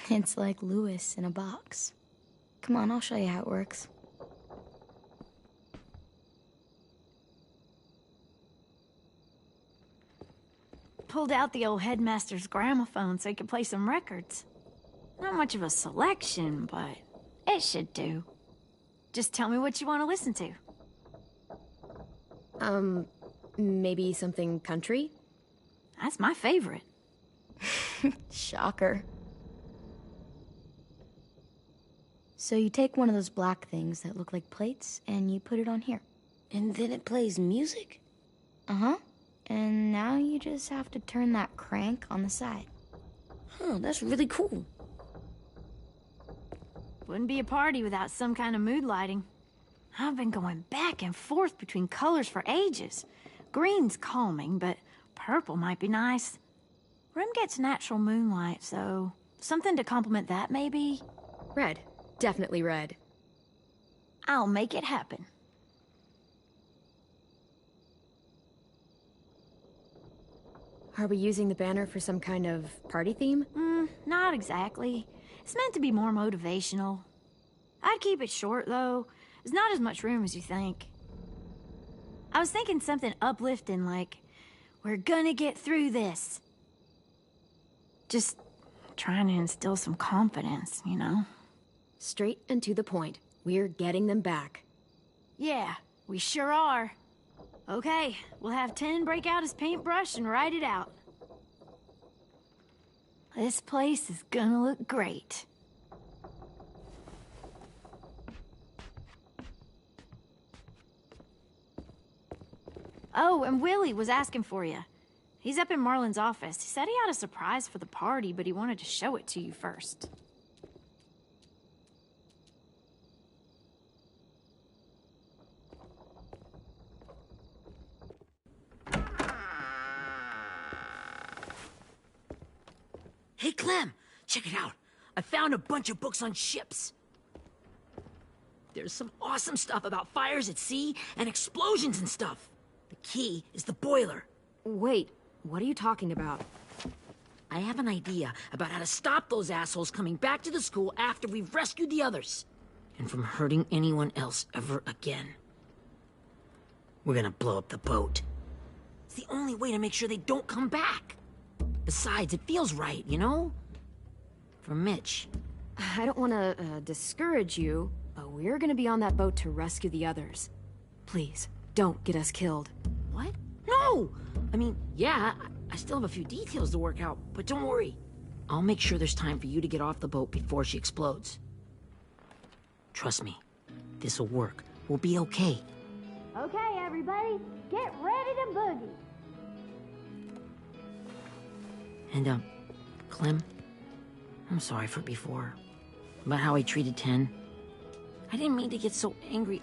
It's like Louis in a box. Come on, I'll show you how it works. Pulled out the old headmaster's gramophone so he could play some records. Not much of a selection, but it should do. Just tell me what you want to listen to. Maybe something country? That's my favorite. Shocker. So you take one of those black things that look like plates, and you put it on here. And then it plays music? Uh-huh. And now you just have to turn that crank on the side. Huh, that's really cool. Wouldn't be a party without some kind of mood lighting. I've been going back and forth between colors for ages. Green's calming, but purple might be nice. Room gets natural moonlight, so something to complement that, maybe? Red. Definitely red. I'll make it happen. Are we using the banner for some kind of party theme? Not exactly. It's meant to be more motivational. I'd keep it short, though. There's not as much room as you think. I was thinking something uplifting like, we're gonna get through this. Just trying to instill some confidence, you know? Straight and to the point. We're getting them back. Yeah, we sure are. Okay, we'll have 10 break out his paintbrush and write it out. This place is gonna look great. Oh, and Willie was asking for you. He's up in Marlin's office. He said he had a surprise for the party, but he wanted to show it to you first. Hey, Clem, check it out. I found a bunch of books on ships. There's some awesome stuff about fires at sea and explosions and stuff. The key is the boiler. Wait, what are you talking about? I have an idea about how to stop those assholes coming back to the school after we've rescued the others. And from hurting anyone else ever again. We're gonna blow up the boat. It's the only way to make sure they don't come back. Besides, it feels right, you know? For Mitch. I don't want to discourage you, but we're gonna be on that boat to rescue the others. Please, don't get us killed. What? No! I mean, yeah, I still have a few details to work out, but don't worry. I'll make sure there's time for you to get off the boat before she explodes. Trust me, this'll work. We'll be okay. Okay, everybody, get ready to boogie. And, Clem, I'm sorry for before. About how I treated Ten. I didn't mean to get so angry.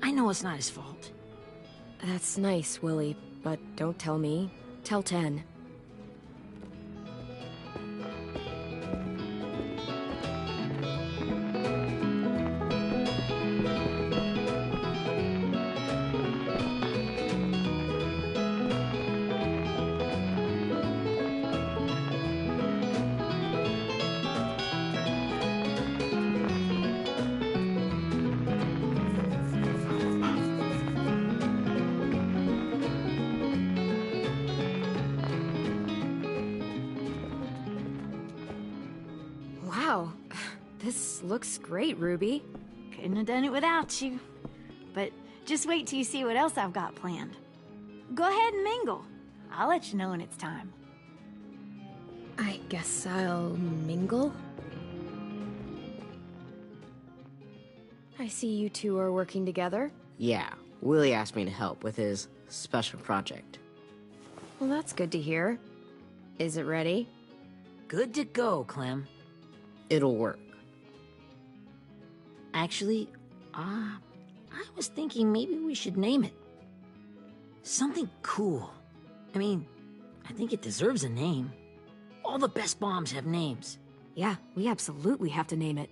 I know it's not his fault. That's nice, Willie, but don't tell me. Tell 10. Wow. This looks great, Ruby. Couldn't have done it without you. But just wait till you see what else I've got planned. Go ahead and mingle. I'll let you know when it's time. I guess I'll mingle? I see you two are working together. Yeah, Willie asked me to help with his special project. Well, that's good to hear. Is it ready? Good to go, Clem. It'll work. Actually, I was thinking maybe we should name it. Something cool. I mean, I think it deserves a name. All the best bombs have names. Yeah, we absolutely have to name it.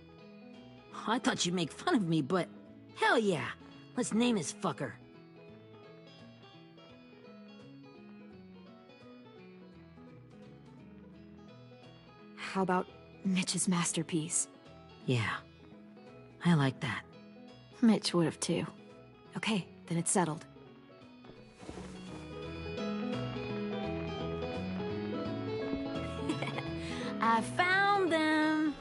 I thought you'd make fun of me, but hell yeah. Let's name this fucker. How about Mitch's masterpiece? Yeah, I like that. Mitch would have too. Okay, then it's settled. I found them!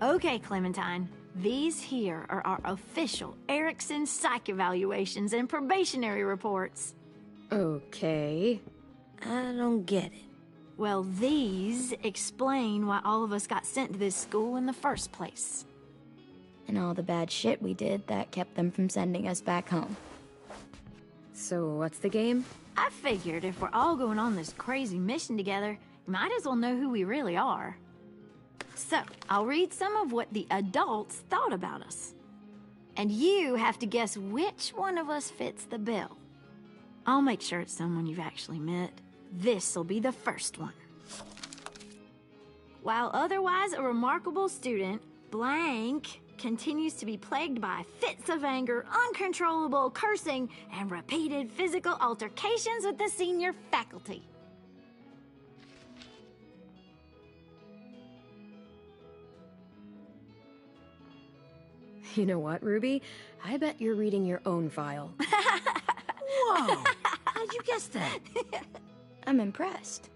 Okay, Clementine. These here are our official Erickson psych evaluations and probationary reports. Okay. I don't get it. Well, these explain why all of us got sent to this school in the first place. And all the bad shit we did that kept them from sending us back home. So what's the game? I figured if we're all going on this crazy mission together, you might as well know who we really are. So, I'll read some of what the adults thought about us. And you have to guess which one of us fits the bill. I'll make sure it's someone you've actually met. This'll be the first one. While otherwise a remarkable student, blank continues to be plagued by fits of anger, uncontrollable cursing, and repeated physical altercations with the senior faculty. You know what, Ruby? I bet you're reading your own file. Whoa! How'd you guess that? I'm impressed.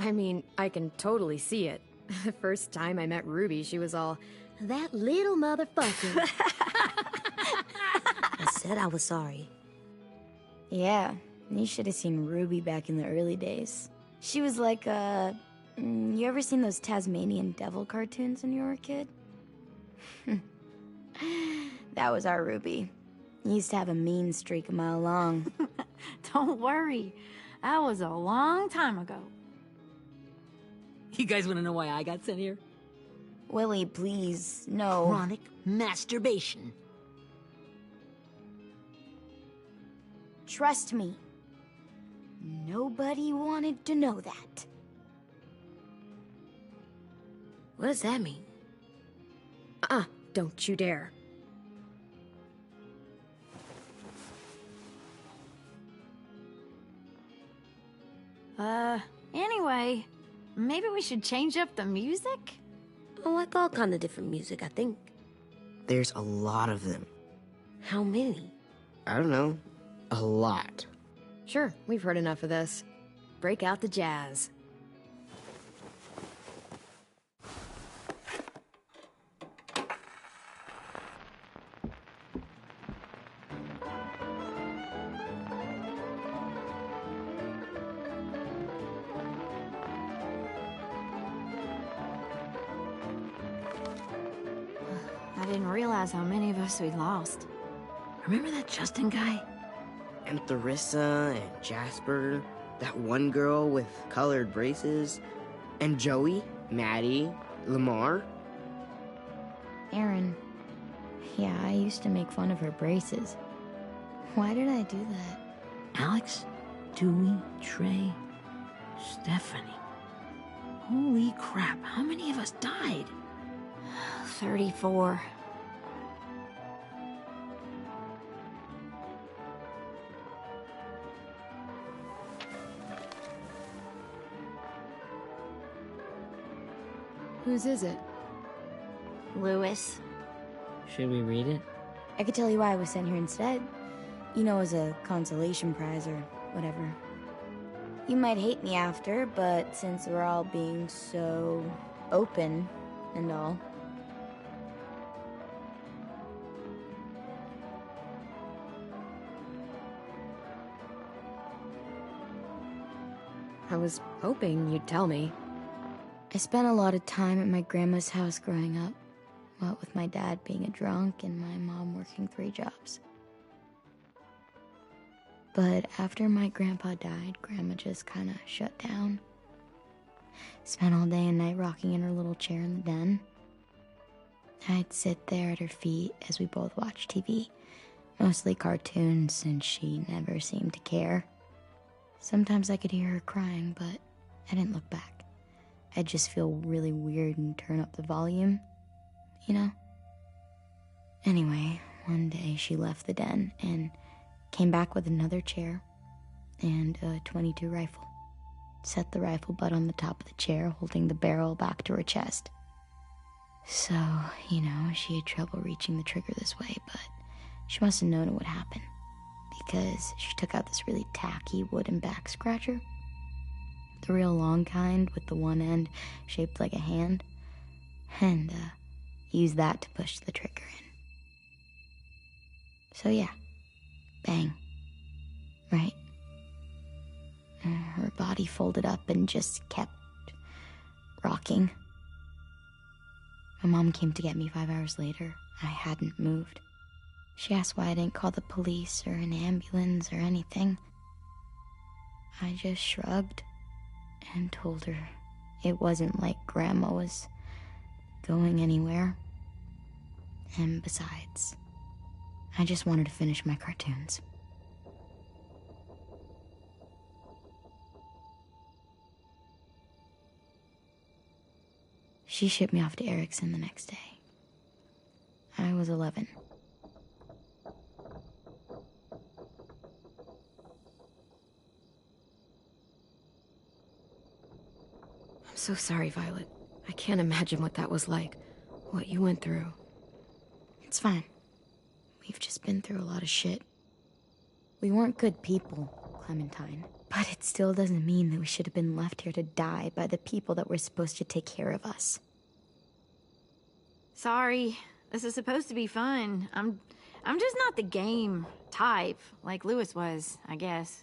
I mean, I can totally see it. The first time I met Ruby, she was all, "That little motherfucker." I said I was sorry. Yeah, you should have seen Ruby back in the early days. She was like you ever seen those Tasmanian devil cartoons when you were a kid? That was our Ruby. He used to have a mean streak a mile long. Don't worry, that was a long time ago. You guys want to know why I got sent here? Willie, please, no. Chronic masturbation. Trust me. Nobody wanted to know that. What does that mean? Don't you dare. Anyway, maybe we should change up the music? I like all kind of different music, I think. There's a lot of them. How many? I don't know. A lot. Sure, we've heard enough of this. Break out the jazz. I didn't realize how many of us we'd lost. Remember that Justin guy? And Theresa and Jasper, that one girl with colored braces, and Joey, Maddie, Lamar. Aaron. Yeah, I used to make fun of her braces. Why did I do that? Alex, Dewey, Trey, Stephanie. Holy crap, how many of us died? 34. Whose is it? Lewis. Should we read it? I could tell you why I was sent here instead. You know, as a consolation prize or whatever. You might hate me after, but since we're all being so open and all. I was hoping you'd tell me. I spent a lot of time at my grandma's house growing up, what with my dad being a drunk and my mom working 3 jobs. But after my grandpa died, Grandma just kinda shut down. Spent all day and night rocking in her little chair in the den. I'd sit there at her feet as we both watched TV, mostly cartoons since she never seemed to care. Sometimes I could hear her crying, but I didn't look back. I'd just feel really weird and turn up the volume, you know? Anyway, one day she left the den and came back with another chair and a .22 rifle. Set the rifle butt on the top of the chair, holding the barrel back to her chest. So, you know, she had trouble reaching the trigger this way, but she must have known it would happen, because she took out this really tacky wooden back scratcher. The real long kind with the one end shaped like a hand, and used that to push the trigger in. So yeah, bang, right? Her body folded up and just kept rocking. My mom came to get me 5 hours later. I hadn't moved. She asked why I didn't call the police or an ambulance or anything. I just shrugged and told her it wasn't like Grandma was going anywhere. And besides, I just wanted to finish my cartoons. She shipped me off to Erickson the next day. I was 11. I'm so sorry, Violet. I can't imagine what that was like, what you went through. It's fine. We've just been through a lot of shit. We weren't good people, Clementine. But it still doesn't mean that we should have been left here to die by the people that were supposed to take care of us. Sorry. This is supposed to be fun. I'm just not the game type, like Lewis was, I guess.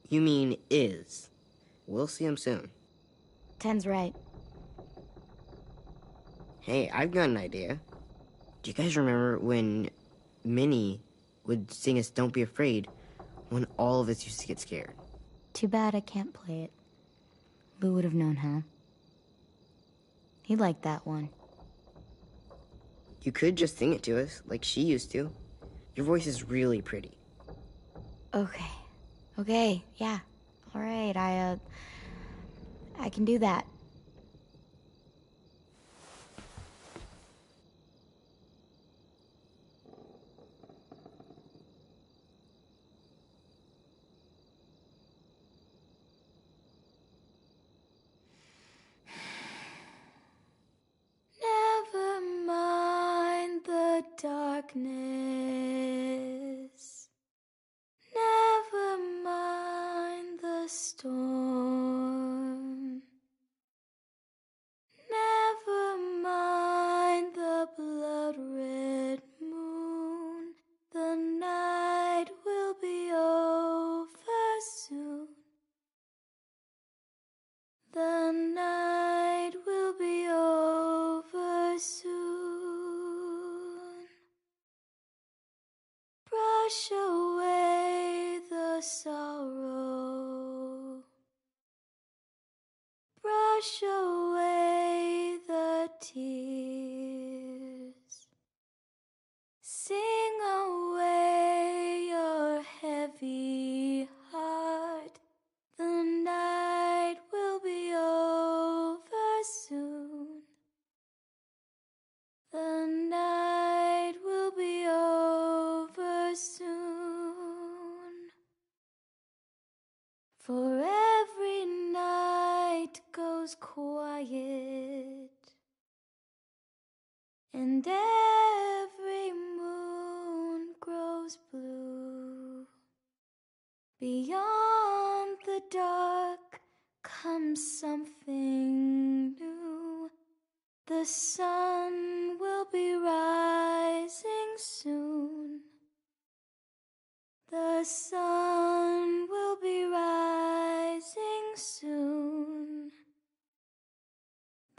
You mean is. We'll see him soon. Ten's right. Hey, I've got an idea. Do you guys remember when Minnie would sing us Don't Be Afraid when all of us used to get scared? Too bad I can't play it. Lou would have known how. He liked that one. You could just sing it to us, like she used to. Your voice is really pretty. Okay, yeah. All right, I can do that. Never mind the darkness. Never mind the storm. Never mind the blood-red moon. The night will be over soon. The night will be over soon. Brush away the sorrow. Brush away the tears. Sing away your heavy heart. The night will be over soon. The night will be over soon. For every night goes quiet, and every moon grows blue. Beyond the dark comes something new. The sun will be rising soon. The sun will be rising soon.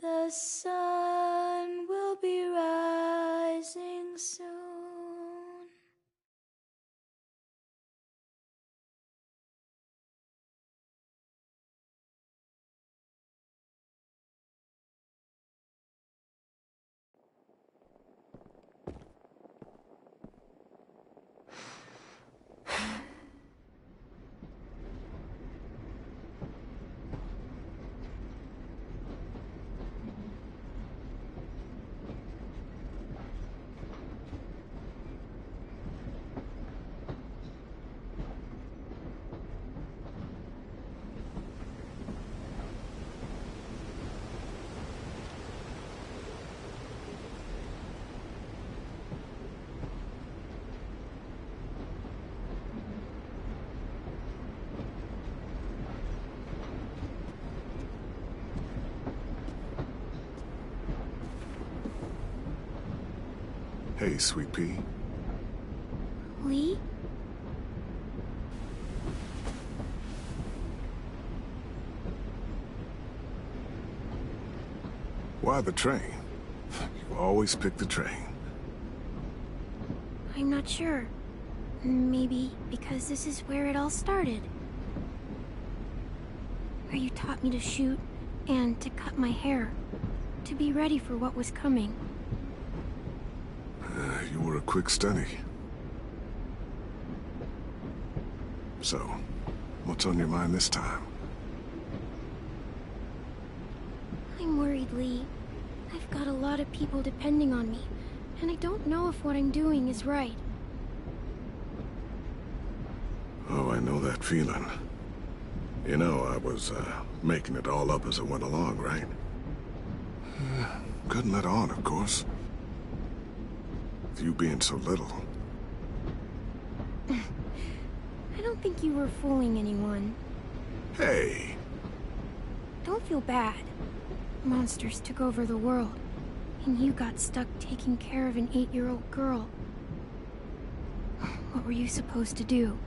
The sun will be rising soon. Hey, Sweet Pea. Lee? Why the train? You always pick the train. I'm not sure. Maybe because this is where it all started. Where you taught me to shoot and to cut my hair. To be ready for what was coming. You were a quick study. So, what's on your mind this time? I'm worried, Lee. I've got a lot of people depending on me, and I don't know if what I'm doing is right. Oh, I know that feeling. You know, I was, making it all up as I went along, right? Couldn't let on, of course. With you being so little. I don't think you were fooling anyone. Hey! Don't feel bad. Monsters took over the world, and you got stuck taking care of an 8-year-old girl. What were you supposed to do?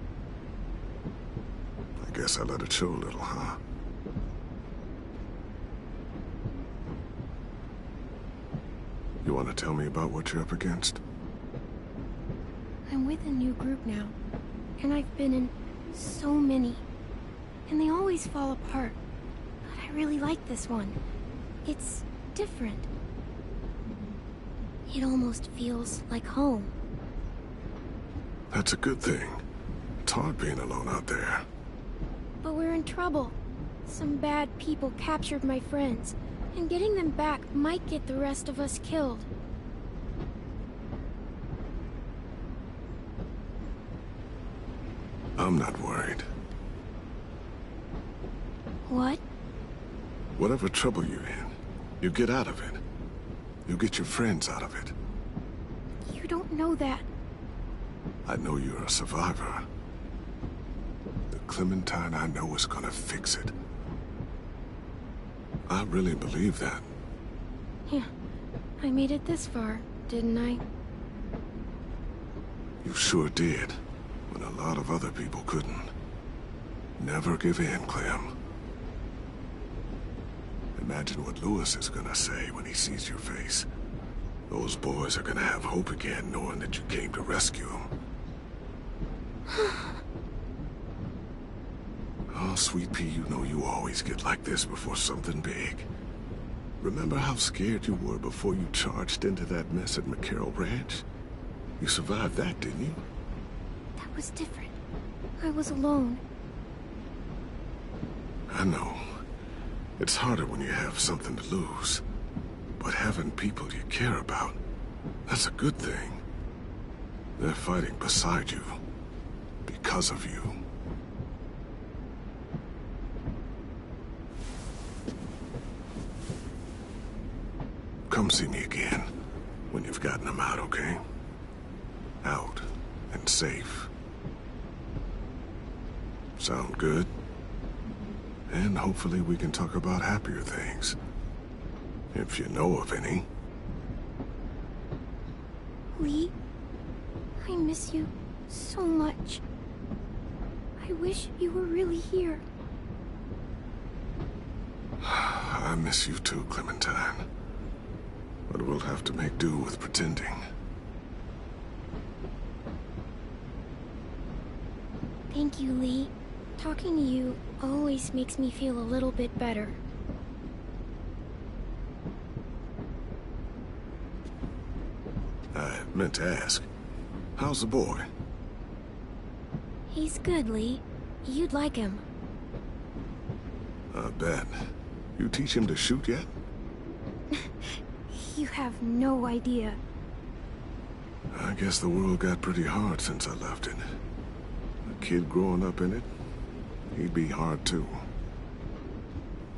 I guess I let it show a little, huh? You want to tell me about what you're up against? I'm with a new group now, and I've been in so many, and they always fall apart. But I really like this one. It's different. It almost feels like home. That's a good thing. It's hard being alone out there. But we're in trouble. Some bad people captured my friends, and getting them back might get the rest of us killed. I'm not worried. What? Whatever trouble you're in, you get out of it. You get your friends out of it. You don't know that. I know you're a survivor. The Clementine I know is gonna fix it. I really believe that. Yeah, I made it this far, didn't I? You sure did, when a lot of other people couldn't. Never give in, Clem. Imagine what Lewis is gonna say when he sees your face. Those boys are gonna have hope again, knowing that you came to rescue them. Oh, Sweet Pea, you know you always get like this before something big. Remember how scared you were before you charged into that mess at McCarroll Ranch? You survived that, didn't you? That was different. I was alone. I know. It's harder when you have something to lose. But having people you care about, that's a good thing. They're fighting beside you. Because of you. Come see me again, when you've gotten them out, okay? Out and safe. Sound good? And hopefully we can talk about happier things. If you know of any. Lee, I miss you so much. I wish you were really here. I miss you too, Clementine. But we'll have to make do with pretending. Thank you, Lee. Talking to you always makes me feel a little bit better. I meant to ask, how's the boy? He's good, Lee. You'd like him. I bet. You teach him to shoot yet? You have no idea. I guess the world got pretty hard since I left it. A kid growing up in it, he'd be hard too.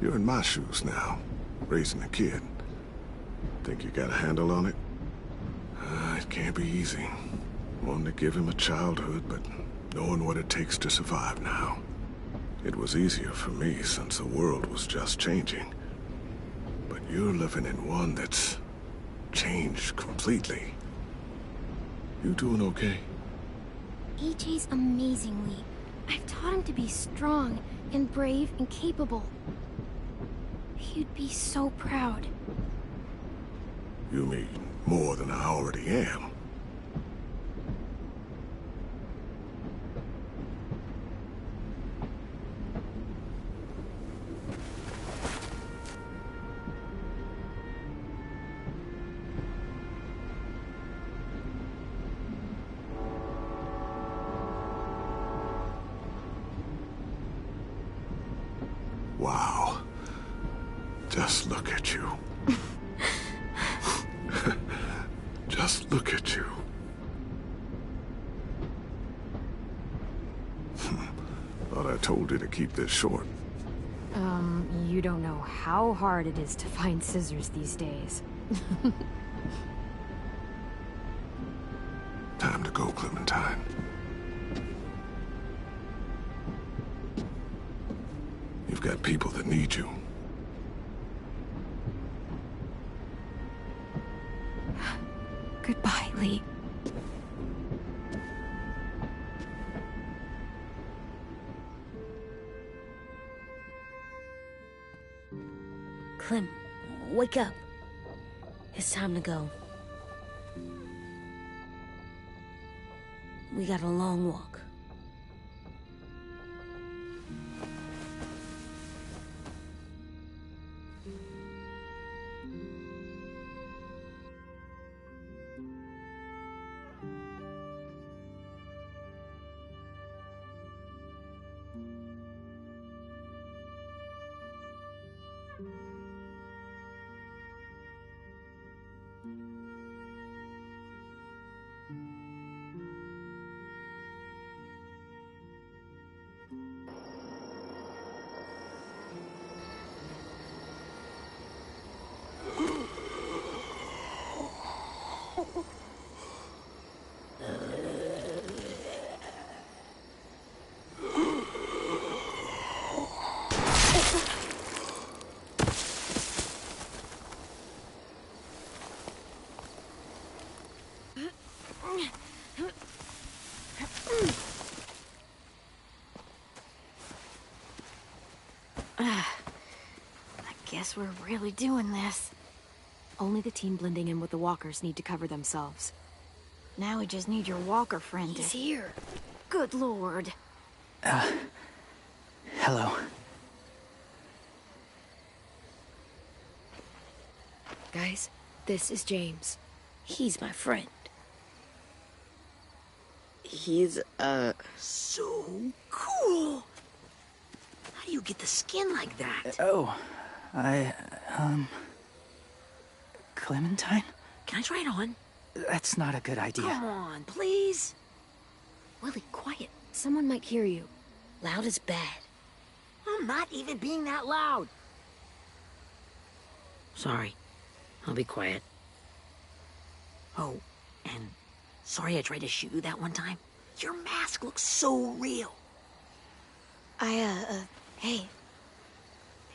You're in my shoes now, raising a kid. Think you got a handle on it? It can't be easy. Wanting to give him a childhood, but knowing what it takes to survive now. It was easier for me since the world was just changing. But you're living in one that's changed completely. You doing okay? AJ's amazing, Lee. I've taught him to be strong and brave and capable. He'd be so proud. You mean more than I already am? Wow. Just look at you. Just look at you. Thought I told you to keep this short. You don't know how hard it is to find scissors these days. Time to go, Clementine. You've got people that need you. Goodbye, Lee. Clem, wake up. It's time to go. We got a long walk. I guess we're really doing this. Only the team blending in with the walkers need to cover themselves. Now we just need your walker friend. He's here. Good lord. Hello. Guys, this is James. He's my friend. He's, So cool! How do you get the skin like that? Clementine? Can I try it on? That's not a good idea. Come on, please. Willie, quiet. Someone might hear you. Loud is bad. I'm not even being that loud. Sorry. I'll be quiet. Oh, and sorry I tried to shoot you that one time. Your mask looks so real. Hey,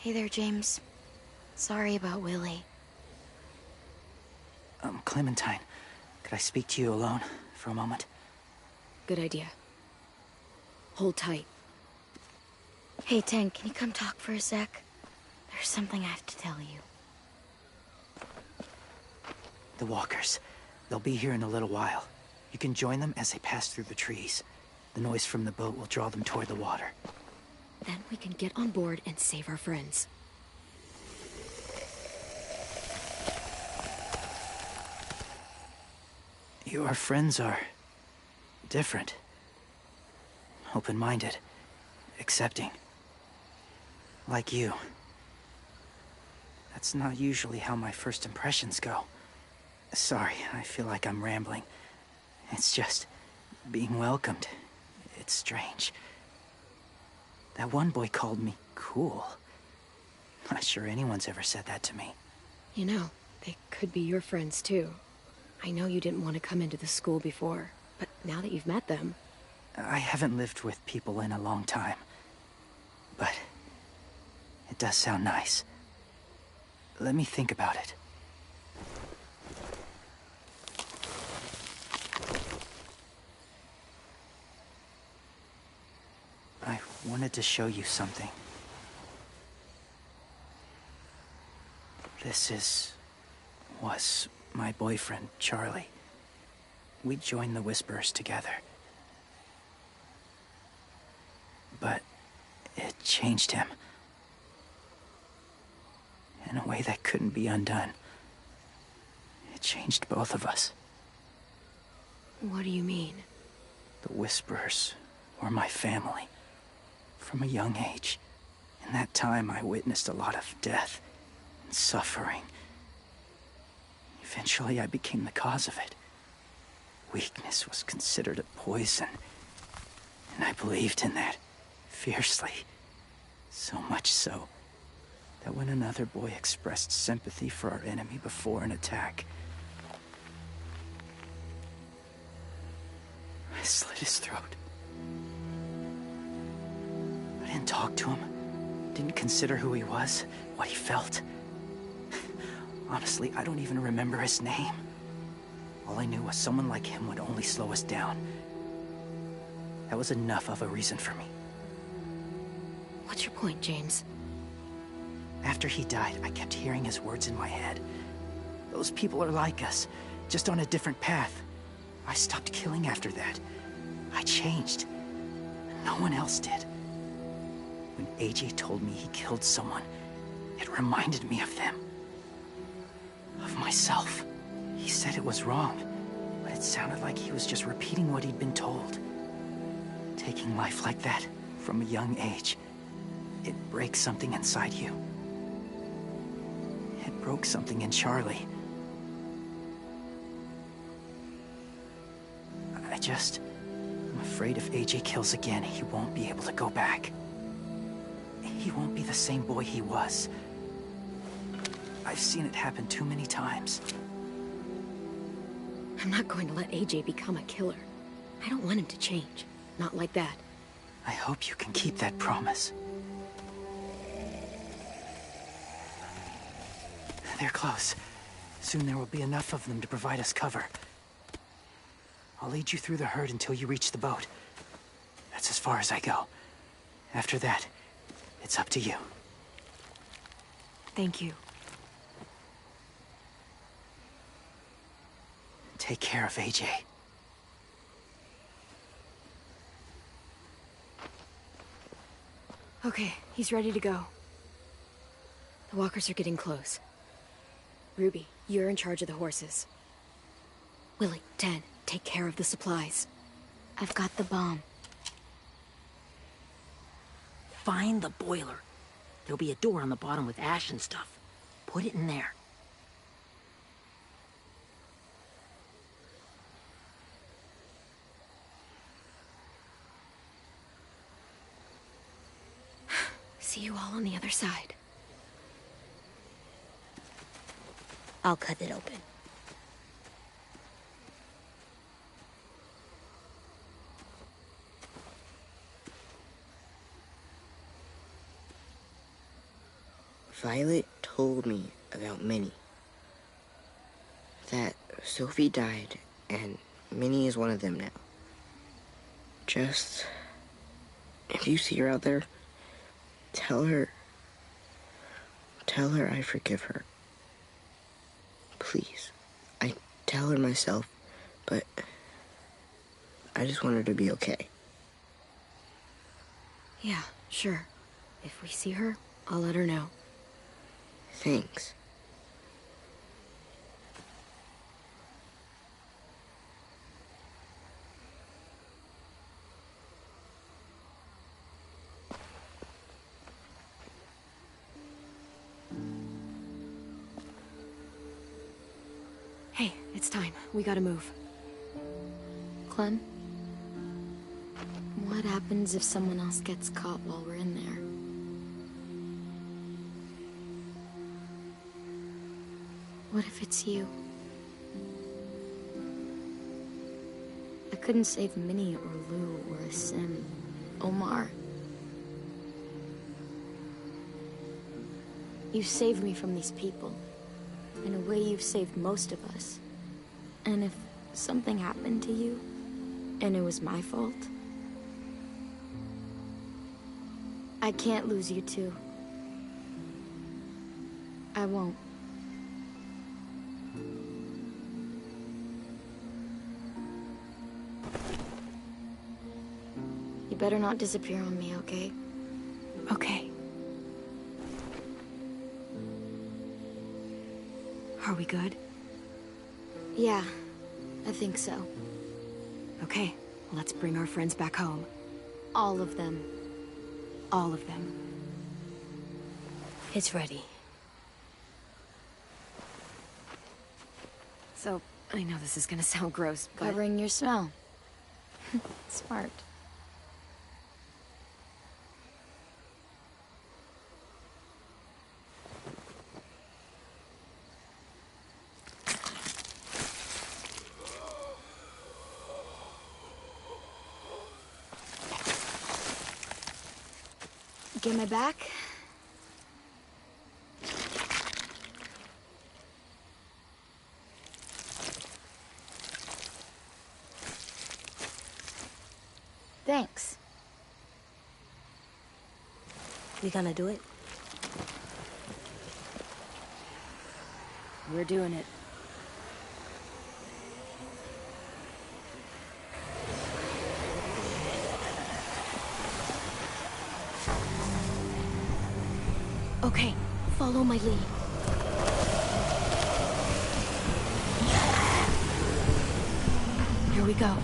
Hey there, James. Sorry about Willie. Clementine, could I speak to you alone for a moment? Good idea. Hold tight. Hey, Tank, can you come talk for a sec? There's something I have to tell you. The walkers. They'll be here in a little while. You can join them as they pass through the trees. The noise from the boat will draw them toward the water. Then we can get on board and save our friends. Your friends are different. Open-minded. Accepting. Like you. That's not usually how my first impressions go. Sorry, I feel like I'm rambling. It's just being welcomed. It's strange. That one boy called me cool. Not sure anyone's ever said that to me. You know, they could be your friends too. I know you didn't want to come into the school before, but now that you've met them... I haven't lived with people in a long time. But it does sound nice. Let me think about it. I wanted to show you something. This was my boyfriend, Charlie. We joined the Whisperers together. But it changed him. In a way that couldn't be undone. It changed both of us. What do you mean? The Whisperers were my family. From a young age. In that time, I witnessed a lot of death and suffering. Eventually, I became the cause of it. Weakness was considered a poison. And I believed in that. Fiercely. So much so that when another boy expressed sympathy for our enemy before an attack, I slit his throat. I didn't talk to him. Didn't consider who he was, what he felt. Honestly, I don't even remember his name. All I knew was someone like him would only slow us down. That was enough of a reason for me. What's your point, James? After he died, I kept hearing his words in my head. Those people are like us, just on a different path. I stopped killing after that. I changed. No one else did. When AJ told me he killed someone, it reminded me of them. Of myself. He said it was wrong, but it sounded like he was just repeating what he'd been told. Taking life like that, from a young age, it breaks something inside you. It broke something in Charlie. I'm afraid if AJ kills again, he won't be able to go back. He won't be the same boy he was. I've seen it happen too many times. I'm not going to let AJ become a killer. I don't want him to change. Not like that. I hope you can keep that promise. They're close. Soon there will be enough of them to provide us cover. I'll lead you through the herd until you reach the boat. That's as far as I go. After that, it's up to you. Thank you. Take care of AJ. Okay, he's ready to go. The walkers are getting close. Ruby, you're in charge of the horses. Willie, Dan, take care of the supplies. I've got the bomb. Find the boiler. There'll be a door on the bottom with ash and stuff. Put it in there. See you all on the other side. I'll cut it open. Violet told me about Minnie. That Sophie died, and Minnie is one of them now. Just... if you see her out there, tell her I forgive her. Please. I tell her myself, but I just want her to be okay. Yeah, sure. If we see her, I'll let her know. Thanks. Hey, it's time. We gotta move. Clem? What happens if someone else gets caught while we're in there? What if it's you? I couldn't save Minnie or Lou or Sim, Omar. You saved me from these people. In a way, you've saved most of us. And if something happened to you, and it was my fault, I can't lose you too. I won't. You better not disappear on me, okay? Okay. Are we good? Yeah, I think so. Okay, let's bring our friends back home. All of them. All of them. It's ready. So, I know this is gonna sound gross, but... Covering your smell. Smart. Get my back? Thanks. We gonna do it? We're doing it. Okay, follow my lead. Here we go.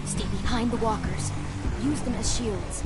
Stay behind the walkers. Use them as shields.